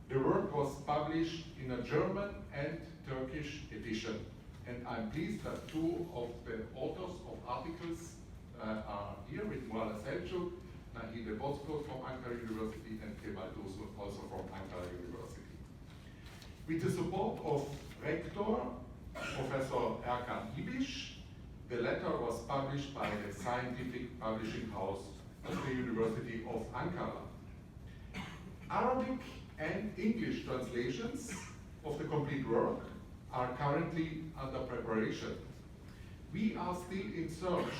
the work was published in a German and Turkish edition. And I'm pleased that 2 of the authors of articles are here with Muala Selçuk, Nahide Bozkurt from Ankara University, and Kemal Dursun also from Ankara University. With the support of Rector Professor Erkan İbiş, the letter was published by the Scientific Publishing House of the University of Ankara. Arabic and English translations of the complete work are currently under preparation. We are still in search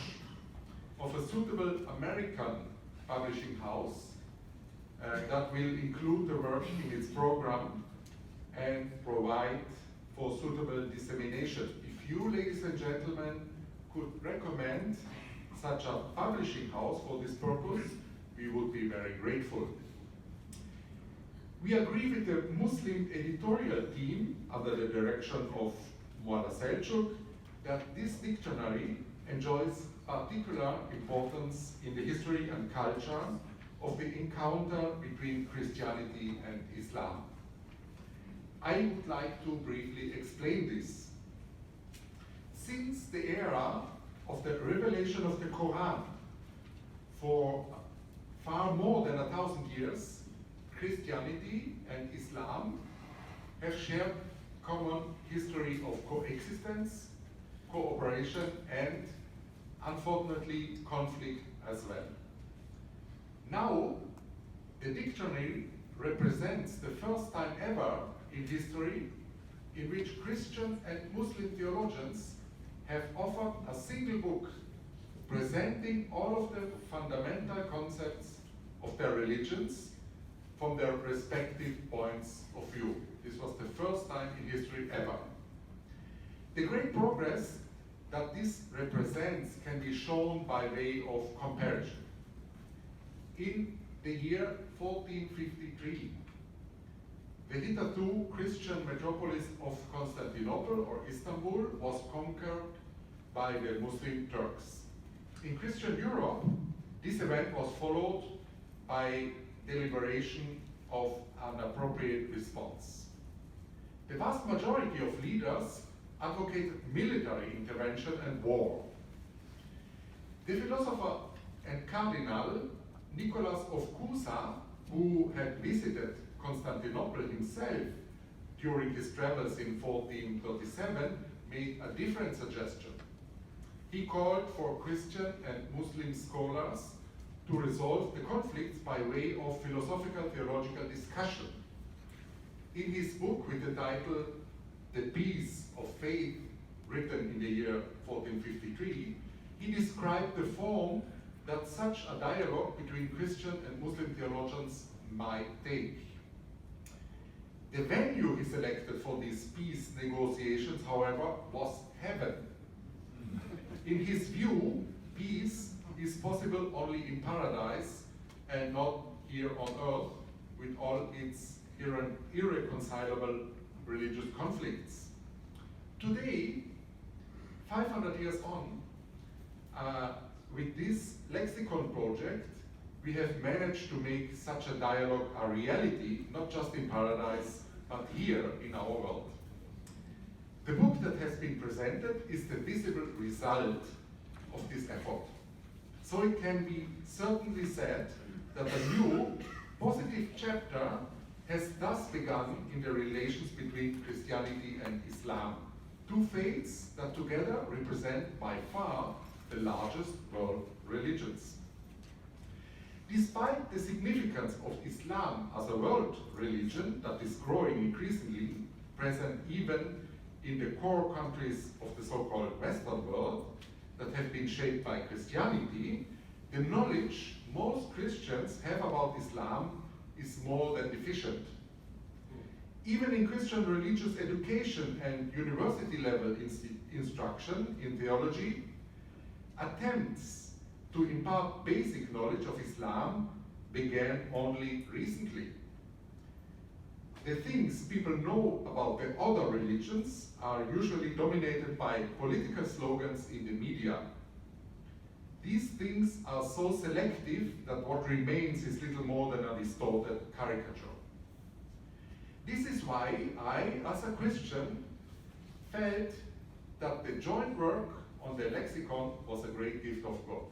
of a suitable American publishing house that will include the work in its program and provide for suitable dissemination. If you, ladies and gentlemen, could recommend such a publishing house for this purpose, we would be very grateful. We agree with the Muslim editorial team under the direction of Mualla Selçuk that this dictionary enjoys particular importance in the history and culture of the encounter between Christianity and Islam. I would like to briefly explain this. Since the era of the revelation of the Quran, for far more than 1,000 years, Christianity and Islam have shared common history of coexistence, cooperation, and unfortunately conflict as well. Now, the dictionary represents the first time ever in history in which Christian and Muslim theologians have offered a single book presenting all of the fundamental concepts of their religions from their respective points of view. This was the first time in history ever. The great progress that this represents can be shown by way of comparison. In the year 1453, the hitherto Christian metropolis of Constantinople or Istanbul was conquered by the Muslim Turks. In Christian Europe, this event was followed by deliberation of an appropriate response. The vast majority of leaders advocated military intervention and war. The philosopher and Cardinal Nicholas of Cusa, who had visited Constantinople himself during his travels in 1437, made a different suggestion. He called for Christian and Muslim scholars to resolve the conflicts by way of philosophical theological discussion. In his book with the title The Peace of Faith, written in the year 1453, he described the form that such a dialogue between Christian and Muslim theologians might take. The venue he selected for these peace negotiations, however, was heaven. In his view, peace is possible only in paradise and not here on earth with all its irreconcilable religious conflicts. Today, 500 years on, with this lexicon project, we have managed to make such a dialogue a reality, not just in paradise, but here in our world. The book that has been presented is the visible result of this effort. So it can be certainly said that a new, positive chapter has thus begun in the relations between Christianity and Islam, two faiths that together represent by far the largest world religions. Despite the significance of Islam as a world religion that is growing increasingly, present even in the core countries of the so-called Western world that have been shaped by Christianity, the knowledge most Christians have about Islam is more than deficient. Even in Christian religious education and university level instruction in theology, attempts to impart basic knowledge of Islam began only recently. The things people know about the other religions are usually dominated by political slogans in the media. These things are so selective that what remains is little more than a distorted caricature. This is why I, as a Christian, felt that the joint work on the lexicon was a great gift of God.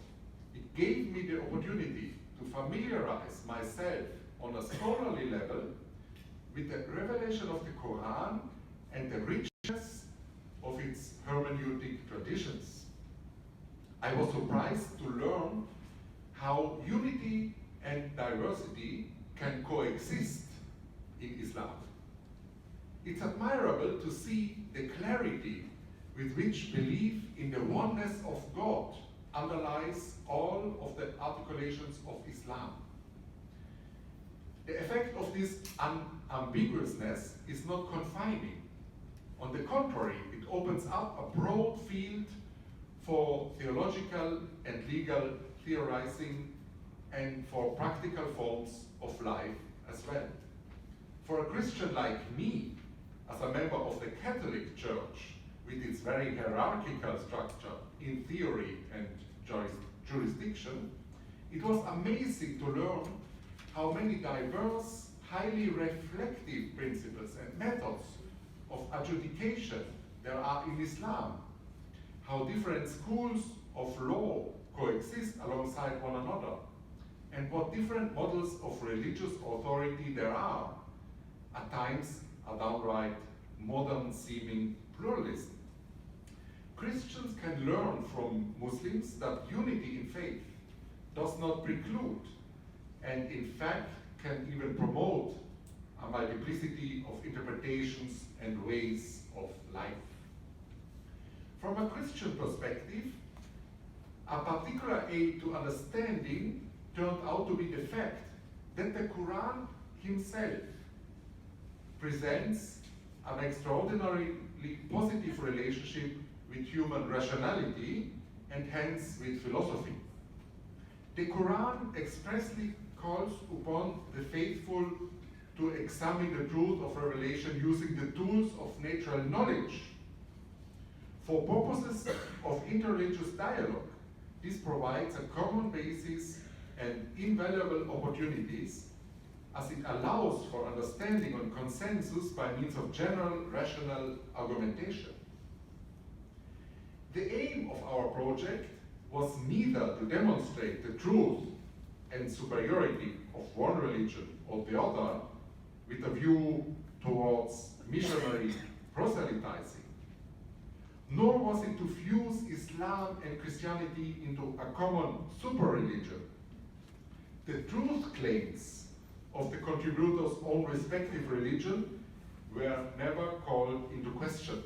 It gave me the opportunity to familiarize myself on a scholarly level with the revelation of the Quran and the richness of its hermeneutic traditions. I was surprised to learn how unity and diversity can coexist in Islam. It's admirable to see the clarity with which belief in the oneness of God underlies all of the articulations of Islam. The effect of this unambiguousness is not confining. On the contrary, it opens up a broad field for theological and legal theorizing and for practical forms of life as well. For a Christian like me, as a member of the Catholic Church, with its very hierarchical structure in theory and jurisdiction, it was amazing to learn how many diverse, highly reflective principles and methods of adjudication there are in Islam, how different schools of law coexist alongside one another, and what different models of religious authority there are, at times a downright modern-seeming pluralism. Christians can learn from Muslims that unity in faith does not preclude, and in fact can even promote, a multiplicity of interpretations and ways of life. From a Christian perspective, a particular aid to understanding turned out to be the fact that the Quran himself presents an extraordinarily positive relationship with human rationality and hence with philosophy. The Quran expressly calls upon the faithful to examine the truth of revelation using the tools of natural knowledge. For purposes of interreligious dialogue, this provides a common basis and invaluable opportunities, as it allows for understanding and consensus by means of general rational argumentation. The aim of our project was neither to demonstrate the truth and superiority of one religion or the other with a view towards missionary proselytizing, nor was it to fuse Islam and Christianity into a common super-religion. The truth claims of the contributors' own respective religion were never called into question.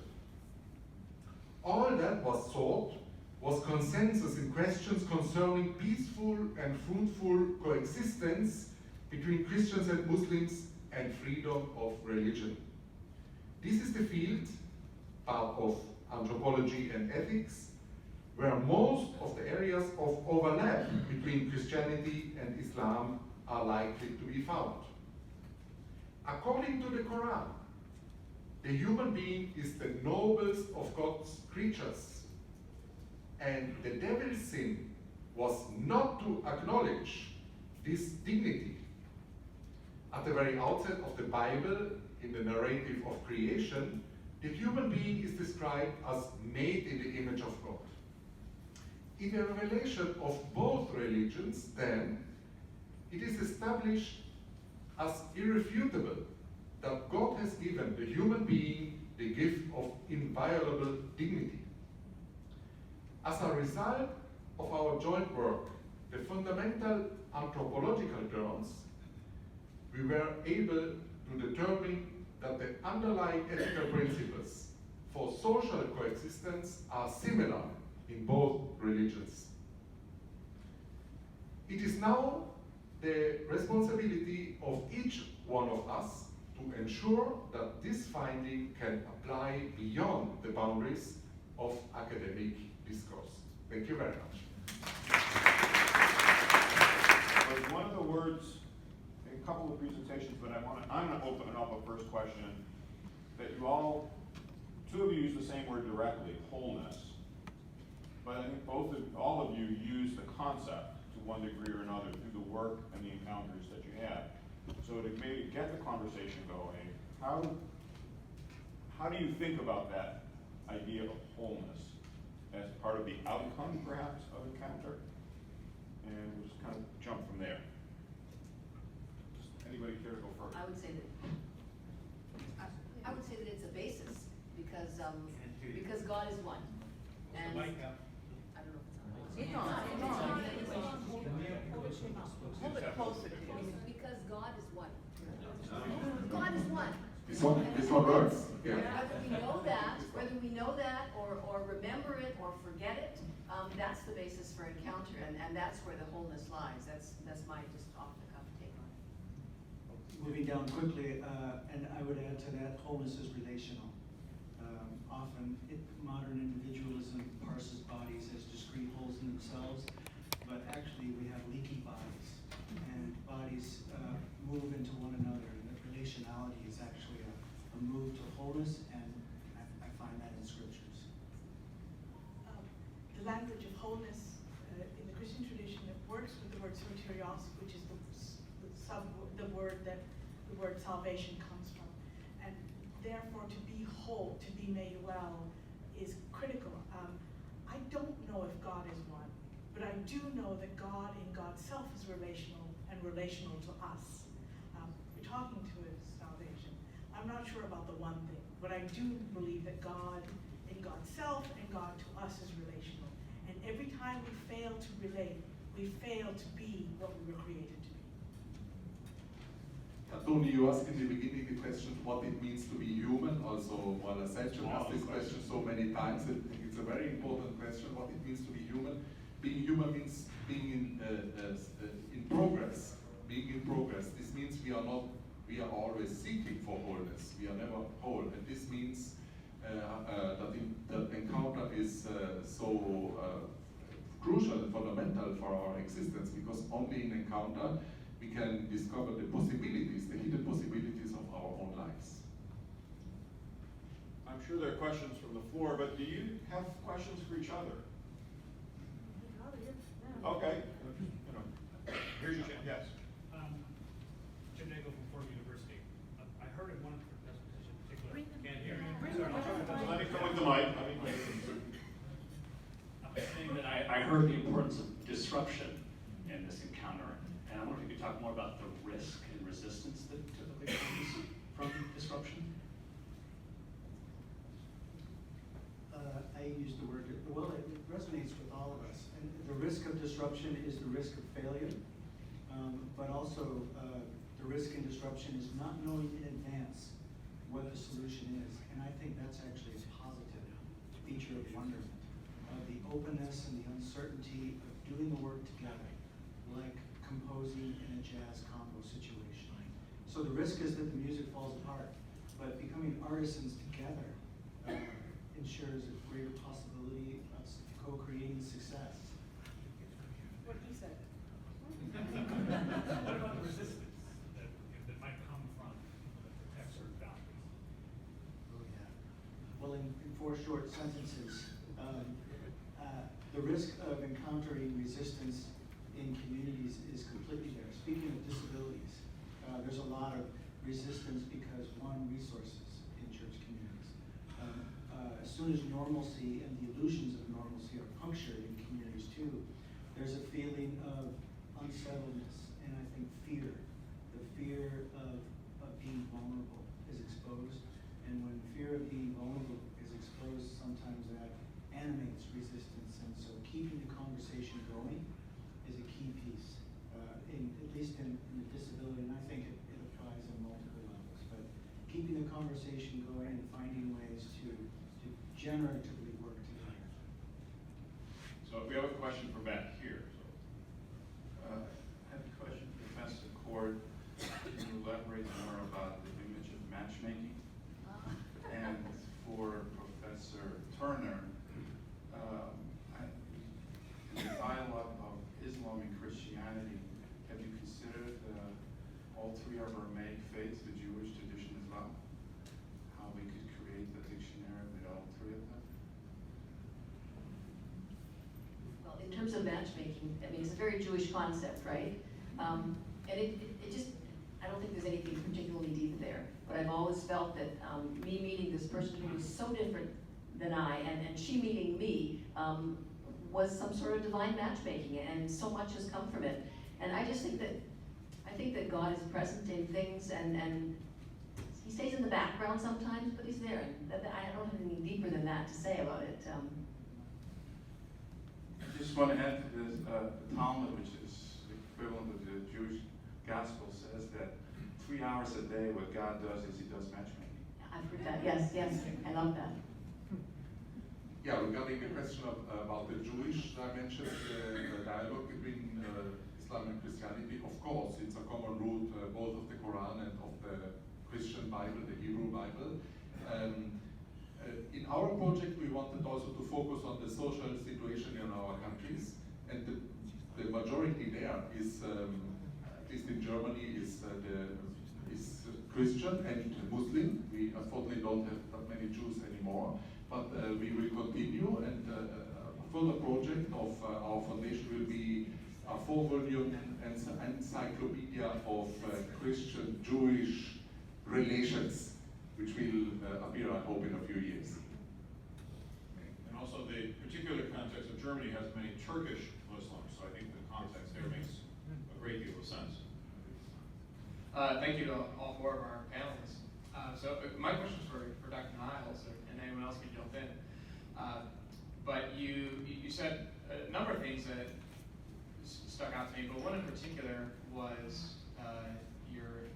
All that was sought was consensus in questions concerning peaceful and fruitful coexistence between Christians and Muslims and freedom of religion. This is the field, part of anthropology and ethics, where most of the areas of overlap between Christianity and Islam are likely to be found. According to the Quran, the human being is the noblest of God's creatures, and the devil's sin was not to acknowledge this dignity. At the very outset of the Bible, in the narrative of creation, the human being is described as made in the image of God. In the revelation of both religions, then, it is established as irrefutable that God has given the human being the gift of inviolable dignity. As a result of our joint work, the fundamental anthropological terms, we were able to determine that the underlying ethical principles for social coexistence are similar in both religions. It is now the responsibility of each one of us to ensure that this finding can apply beyond the boundaries of academic discourse. Thank you very much. But one of the words, in a couple of presentations, but I'm going to open up a first question that two of you use the same word directly, wholeness. But I think all of you use the concept to one degree or another through the work and the encounters that you had. So to maybe get the conversation going, how do you think about that idea of wholeness as part of the outcome, perhaps, of encounter? And we'll just kind of jump from there. Just anybody care to go first? I would say that it's a basis because God is one. And I don't know if it's on. It's on. Hold it closer to you. Because God is one. God is one. This one works. Yeah. Whether we know that or remember it or forget it, that's the basis for encounter, and that's where the wholeness lies. That's my just off the cuff take on it. Moving down quickly, and I would add to that, wholeness is relational. Often, modern individualism parses bodies as discrete wholes in themselves, but actually we have leaky bodies, and bodies move into one another, and the relationality wholeness, and I find that in scriptures. The language of wholeness in the Christian tradition, it works with the word soterios, which is the word salvation comes from. And therefore, to be whole, to be made well, is critical. I don't know if God is one, but I do know that God in God's self is relational and relational to us. We're talking to his salvation. I'm not sure about the one thing, but I do believe that God in God's self and God to us is relational. And every time we fail to relate, we fail to be what we were created to be. Tony, you asked in the beginning the question what it means to be human. Also, while Ascension asked this question so many times, I think it's a very important question, what it means to be human. Being human means being in progress. Being in progress. This means we are always seeking for wholeness. We are never whole. And this means that encounter is so crucial and fundamental for our existence, because only in encounter we can discover the possibilities, the hidden possibilities of our own lives. I'm sure there are questions from the floor, but do you have questions for each other? Okay. Here's your chance. Yes. Jim Nagel from Ford University. I heard in one of the presentations in particular, can't hear you. Let me come with the mic. I'm saying that I heard the importance of disruption in this encounter, and I wonder if you could talk more about the risk and resistance that typically comes from disruption. I use the word, well, it resonates with all of us. And the risk of disruption is the risk of failure, but also the risk in disruption is not knowing in advance what the solution is. And I think that's actually a positive feature of wonderment, the openness and the uncertainty of doing the work together, like composing in a jazz combo situation. So the risk is that the music falls apart, but becoming artisans together ensures a greater possibility of co-creating success. What he said. What about the resistance that might come from the text or boundaries? Oh yeah. Well, in 4 short sentences, the risk of encountering resistance in communities is completely there. Speaking of disabilities, there's a lot of resistance because, one, resources in church communities. As soon as normalcy and the illusions of normalcy are punctured in communities too, there's a feeling of unsettledness and I think fear. The fear of being vulnerable is exposed, and when fear of being vulnerable is exposed, sometimes that animates resistance, and so keeping the conversation going is a key piece, at least in the disability, and I think it applies on multiple levels, but keeping the conversation going and finding ways to generatively work together. So we have a question from back here. I have a question for Professor Court. Can you elaborate more about the image of matchmaking? And for Professor Thurner, in the dialogue of Islam and Christianity, have you considered all 3 of our main faiths, the Jewish tradition, Islam? How we could create a dictionary with all 3 of them? Well, in terms of matchmaking, I mean, it's a very Jewish concept, right? And it just, I don't think there's anything particularly deep there. But I've always felt that me meeting this person who was so different than I, and she meeting me, was some sort of divine matchmaking, and so much has come from it. And I just think that God is present in things, and he stays in the background sometimes, but he's there. And I don't have anything deeper than that to say about it. I just want to add to this, the Talmud, which is the equivalent of the Jewish gospel, says that 3 hours a day what God does is he does matchmaking. I've heard that, yes, I love that. Yeah, regarding the question about the Jewish dimension, the dialogue between Islam and Christianity, of course, it's a common root, both of the Quran and of the Christian Bible, the Hebrew Bible. In our project, we wanted also to focus on the social situation in our countries, and the majority there is, at least in Germany, is the is Christian and Muslim. We unfortunately don't have that many Jews anymore, but we will continue, and a further project of our foundation will be a 4-volume encyclopedia of Christian-Jewish relations, which will appear, I hope, in a few years. And also the particular context of Germany has many Turkish Muslims, so I think the context there makes a great deal of sense. Thank you to all 4 of our panelists. So my question is for Dr. Niles, and anyone else can jump in. But you said a number of things that stuck out to me, but one in particular was your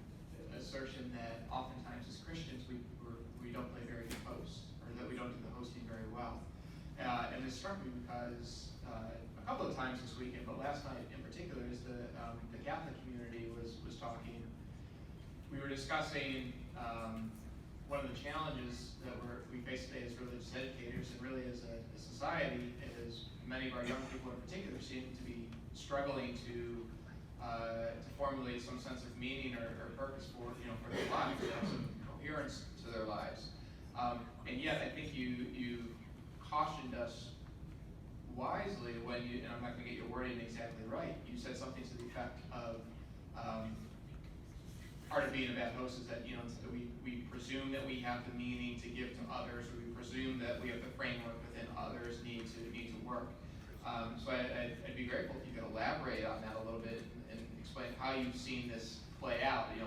assertion that oftentimes as Christians we don't play very good host, or that we don't do the hosting very well. And this struck me because a couple of times this weekend, but last night in particular, as the Catholic community was talking, we were discussing one of the challenges that we face today as religious educators and really as a society is many of our young people in particular seem to be struggling to formulate some sense of meaning or purpose for their lives, some coherence to their lives. And yet I think you cautioned us wisely when and I'm not going to get your wording exactly right, you said something to the effect of part of being a bad host is that we presume that we have the meaning to give to others, or we presume that we have the framework within others need to work. So I'd be grateful if you could elaborate on that a little bit and explain how you've seen this play out. In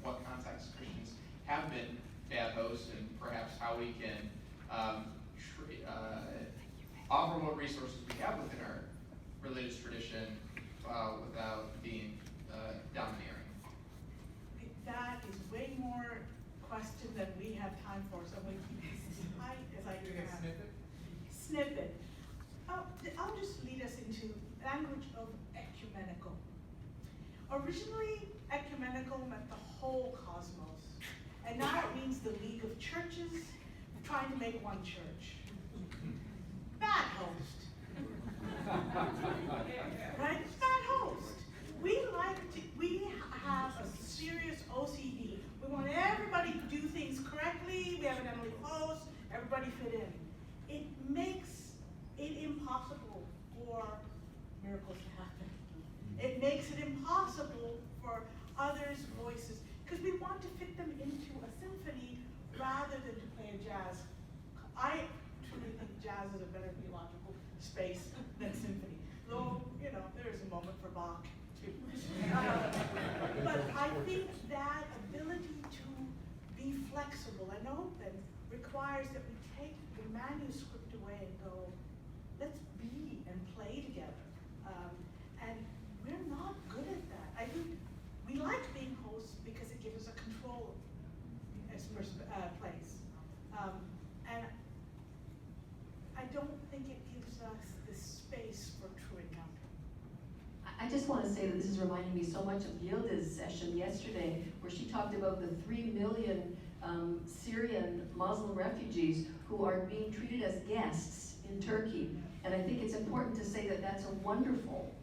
what context Christians have been bad hosts, and perhaps how we can offer what resources we have within our religious tradition without being domineering. That is way more question than we have time for, so I'm going to keep this as tight as I can. Snippet. I'll just lead us into language of ecumenical. Originally, ecumenical meant the whole cosmos, and now it means the League of Churches trying to make one church. Bad host. Right? Bad host. We have a serious OCD. We want everybody to do things correctly. We have an Emily host. Everybody fit in. It makes it impossible for miracles to happen. It makes it impossible for others' voices, because we want to fit them into a symphony rather than to play a jazz. I truly think jazz is a better theological space than symphony. Though, there is a moment for Bach, too. But I think that ability to be flexible and open requires that we take the manuscript away and go, let's be and play together. And we're not good at that. I think we like being hosts because it gives us a control place. And I don't think it gives us the space for true encounter. I just want to say that this is reminding me so much of Yildiz session yesterday, where she talked about the 3 million Syrian Muslim refugees who are being treated as guests in Turkey. And I think it's important to say that that's a wonderful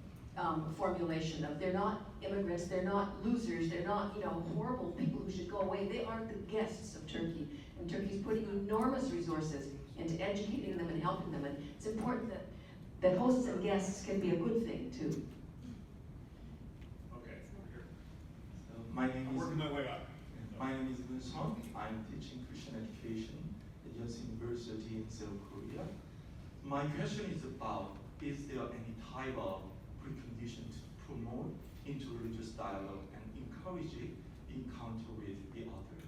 formulation of they're not immigrants, they're not losers, they're not horrible people who should go away. They are the guests of Turkey. And Turkey's putting enormous resources into educating them and helping them. And it's important that hosts and guests can be a good thing too. Okay. My name I'm is working my way up. My name is Moon Song. I'm teaching Christian education at Yonsei University in Seoul, Korea. My question is about, is there any type of precondition to promote interreligious dialogue and encourage encounter with the other?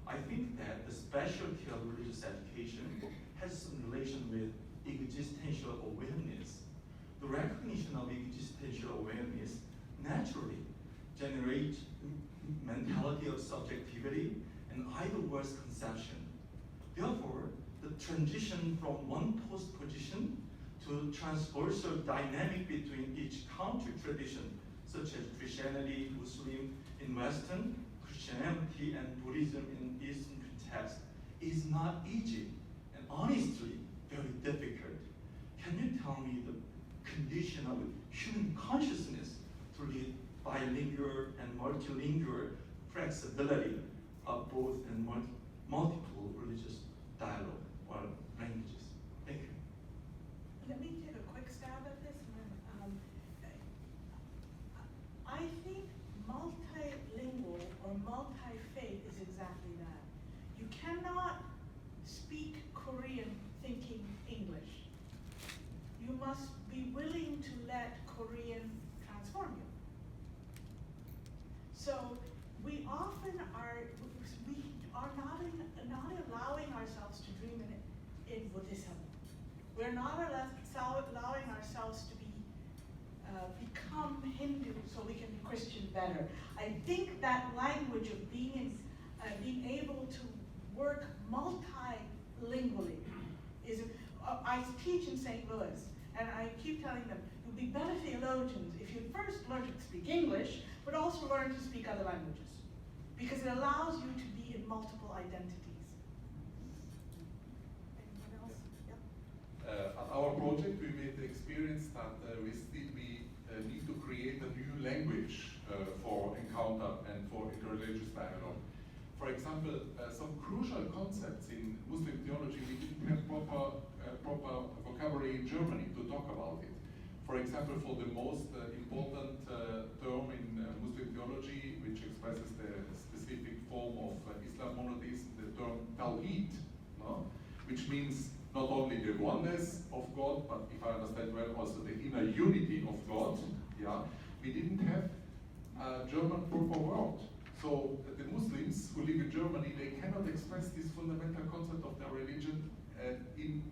I think that the specialty of religious education has some relation with existential awareness. The recognition of existential awareness naturally generates mentality of subjectivity and either worse conception. Therefore, the transition from one post position to transversal dynamic between each country tradition, such as Christianity, Muslim in Western, Christianity and Buddhism in Eastern context, is not easy and honestly very difficult. Can you tell me the condition of human consciousness to live bilingual and multilingual flexibility of both and multiple religious dialogue or languages. Thank you. Let me take a quick stab at this. I think multilingual or multi-faith is exactly that. You cannot speak Korean thinking English. You must be willing to let Korean transform you. So we often are not allowing ourselves to dream in Buddhism. We're not allowing ourselves to become Hindu so we can be Christian better. I think that language of being able to work multilingually is. I teach in St. Louis, and I keep telling them, you'll be better theologians if you first learn to speak English, but also learn to speak other languages, because it allows you to be in multiple identities. Anyone else? Yeah. At our project, we made the experience that we need to create a new language for encounter and for interreligious dialogue. For example, some crucial concepts in Muslim theology, we didn't have proper vocabulary in Germany to talk about it. For example, for the most important term in Muslim theology, which expresses the specific form of Islam monotheism, the term Tawhid, no? Which means not only the oneness of God, but if I understand well, also the inner unity of God. Yeah, we didn't have a German proper word. So the Muslims who live in Germany, they cannot express this fundamental concept of their religion in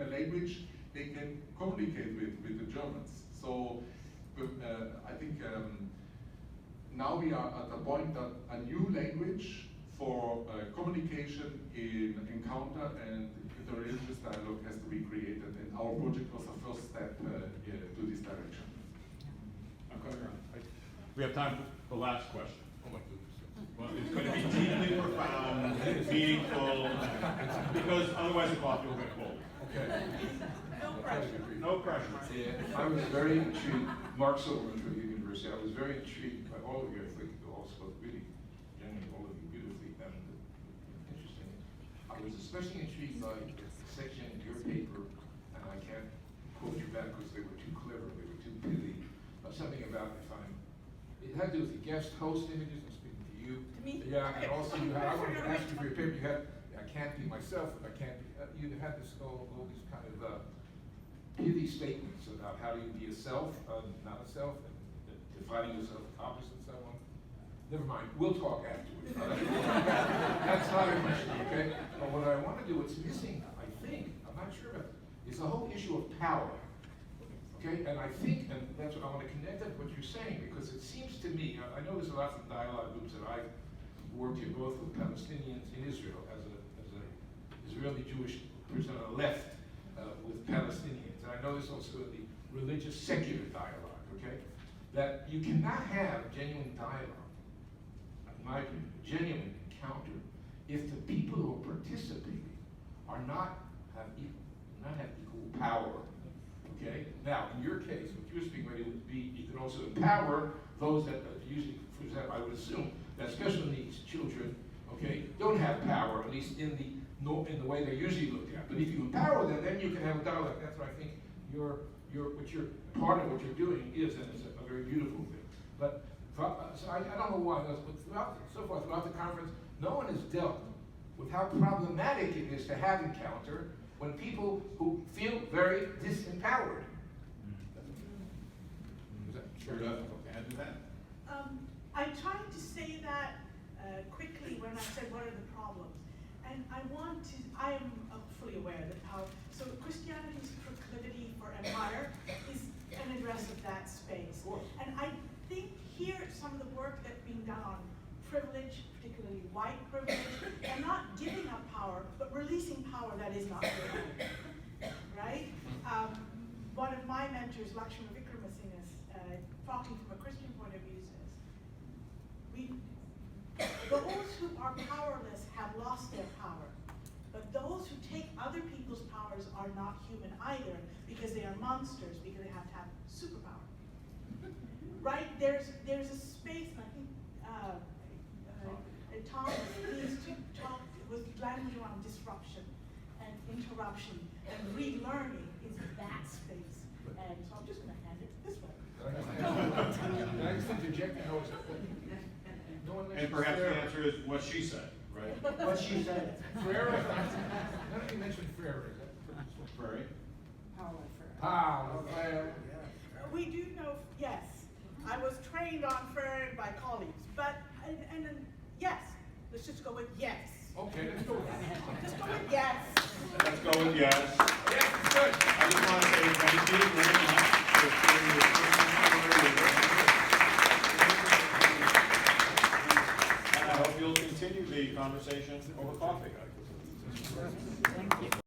a language they can communicate with the Germans. So I think now we are at a point that a new language for communication in encounter and interreligious dialogue has to be created, and our project was a first step to this direction. I'm coming around. We have time for the last question. Oh my goodness. Well, it's going to be deeply profound, meaningful, because otherwise the coffee will get cold. No pressure. No pressure. Yeah, I was very intrigued, Mark Silverman from the university, I was very intrigued by all of you. I think you all spoke really, genuinely, all of you beautifully and interesting. I was especially intrigued by the section in your paper, and I can't quote you back because they were too clever, they were too pithy, but something about, it had to do with the guest host images, I'm speaking to you. To me? Yeah, and also you had, I wanted to ask you for your paper, you had, I can't be myself, I can't be, you had this all these kind of pithy statements about how do you be a self, not a self, and defining yourself as opposite someone. Never mind, we'll talk afterwards. That's not a question, okay? But what I want to do, what's missing, I think, I'm not sure about, is the whole issue of power. Okay, and I think, and that's what I want to connect that to what you're saying, because it seems to me, I know there's lots of dialogue groups that I've worked in, both with Palestinians in Israel, as an Israeli Jewish person on the left, with Palestinians, and I know there's also the religious secular dialogue, okay? That you cannot have genuine dialogue, in my opinion, genuine encounter, if the people who are participating are not have equal power. Okay. Now, in your case, what you're speaking about would be you can also empower those that usually, for example, I would assume that special needs children, okay, don't have power, at least in the way they're usually looked at. But if you empower them, then you can have a dialogue. That's what I think part of what you're doing is, and it's a very beautiful thing. But so I don't know why, but throughout the conference, no one has dealt with how problematic it is to have encounter when people who feel very disempowered. Sure does. Add to that. I tried to say that quickly when I said what are the problems. And I am fully aware that so Christianity's proclivity for empire is an address of that space. And I think here some of the work that's being done on privilege, particularly white privilege, and not giving up power, but releasing power that is not given, right? One of my mentors, Lakshmi Vikramasinghe, talking from a Christian point of view, says, those who are powerless have lost their power, but those who take other people's powers are not human either, because they are monsters, because they have to have superpower. Right? There's a space, and I think Thomas needs to talk with language around disruption and interruption, and relearning is that space. And so I'm just gonna hand it this way. Can I just interject? No, one And mentioned perhaps the Freire. answer is what she said, right? What she said. Freire, none of you mentioned Freire, is that? Right? Paulo Freire. We do know, yes, I was trained on Freire by colleagues, but, and yes, let's just go with yes. Okay, let's go with that. Just go with yes. Let's go with yes. Yes, it's good. I just want to say thank you very much for sharing your personal story with us. And I hope you'll continue the conversation over coffee. Thank you.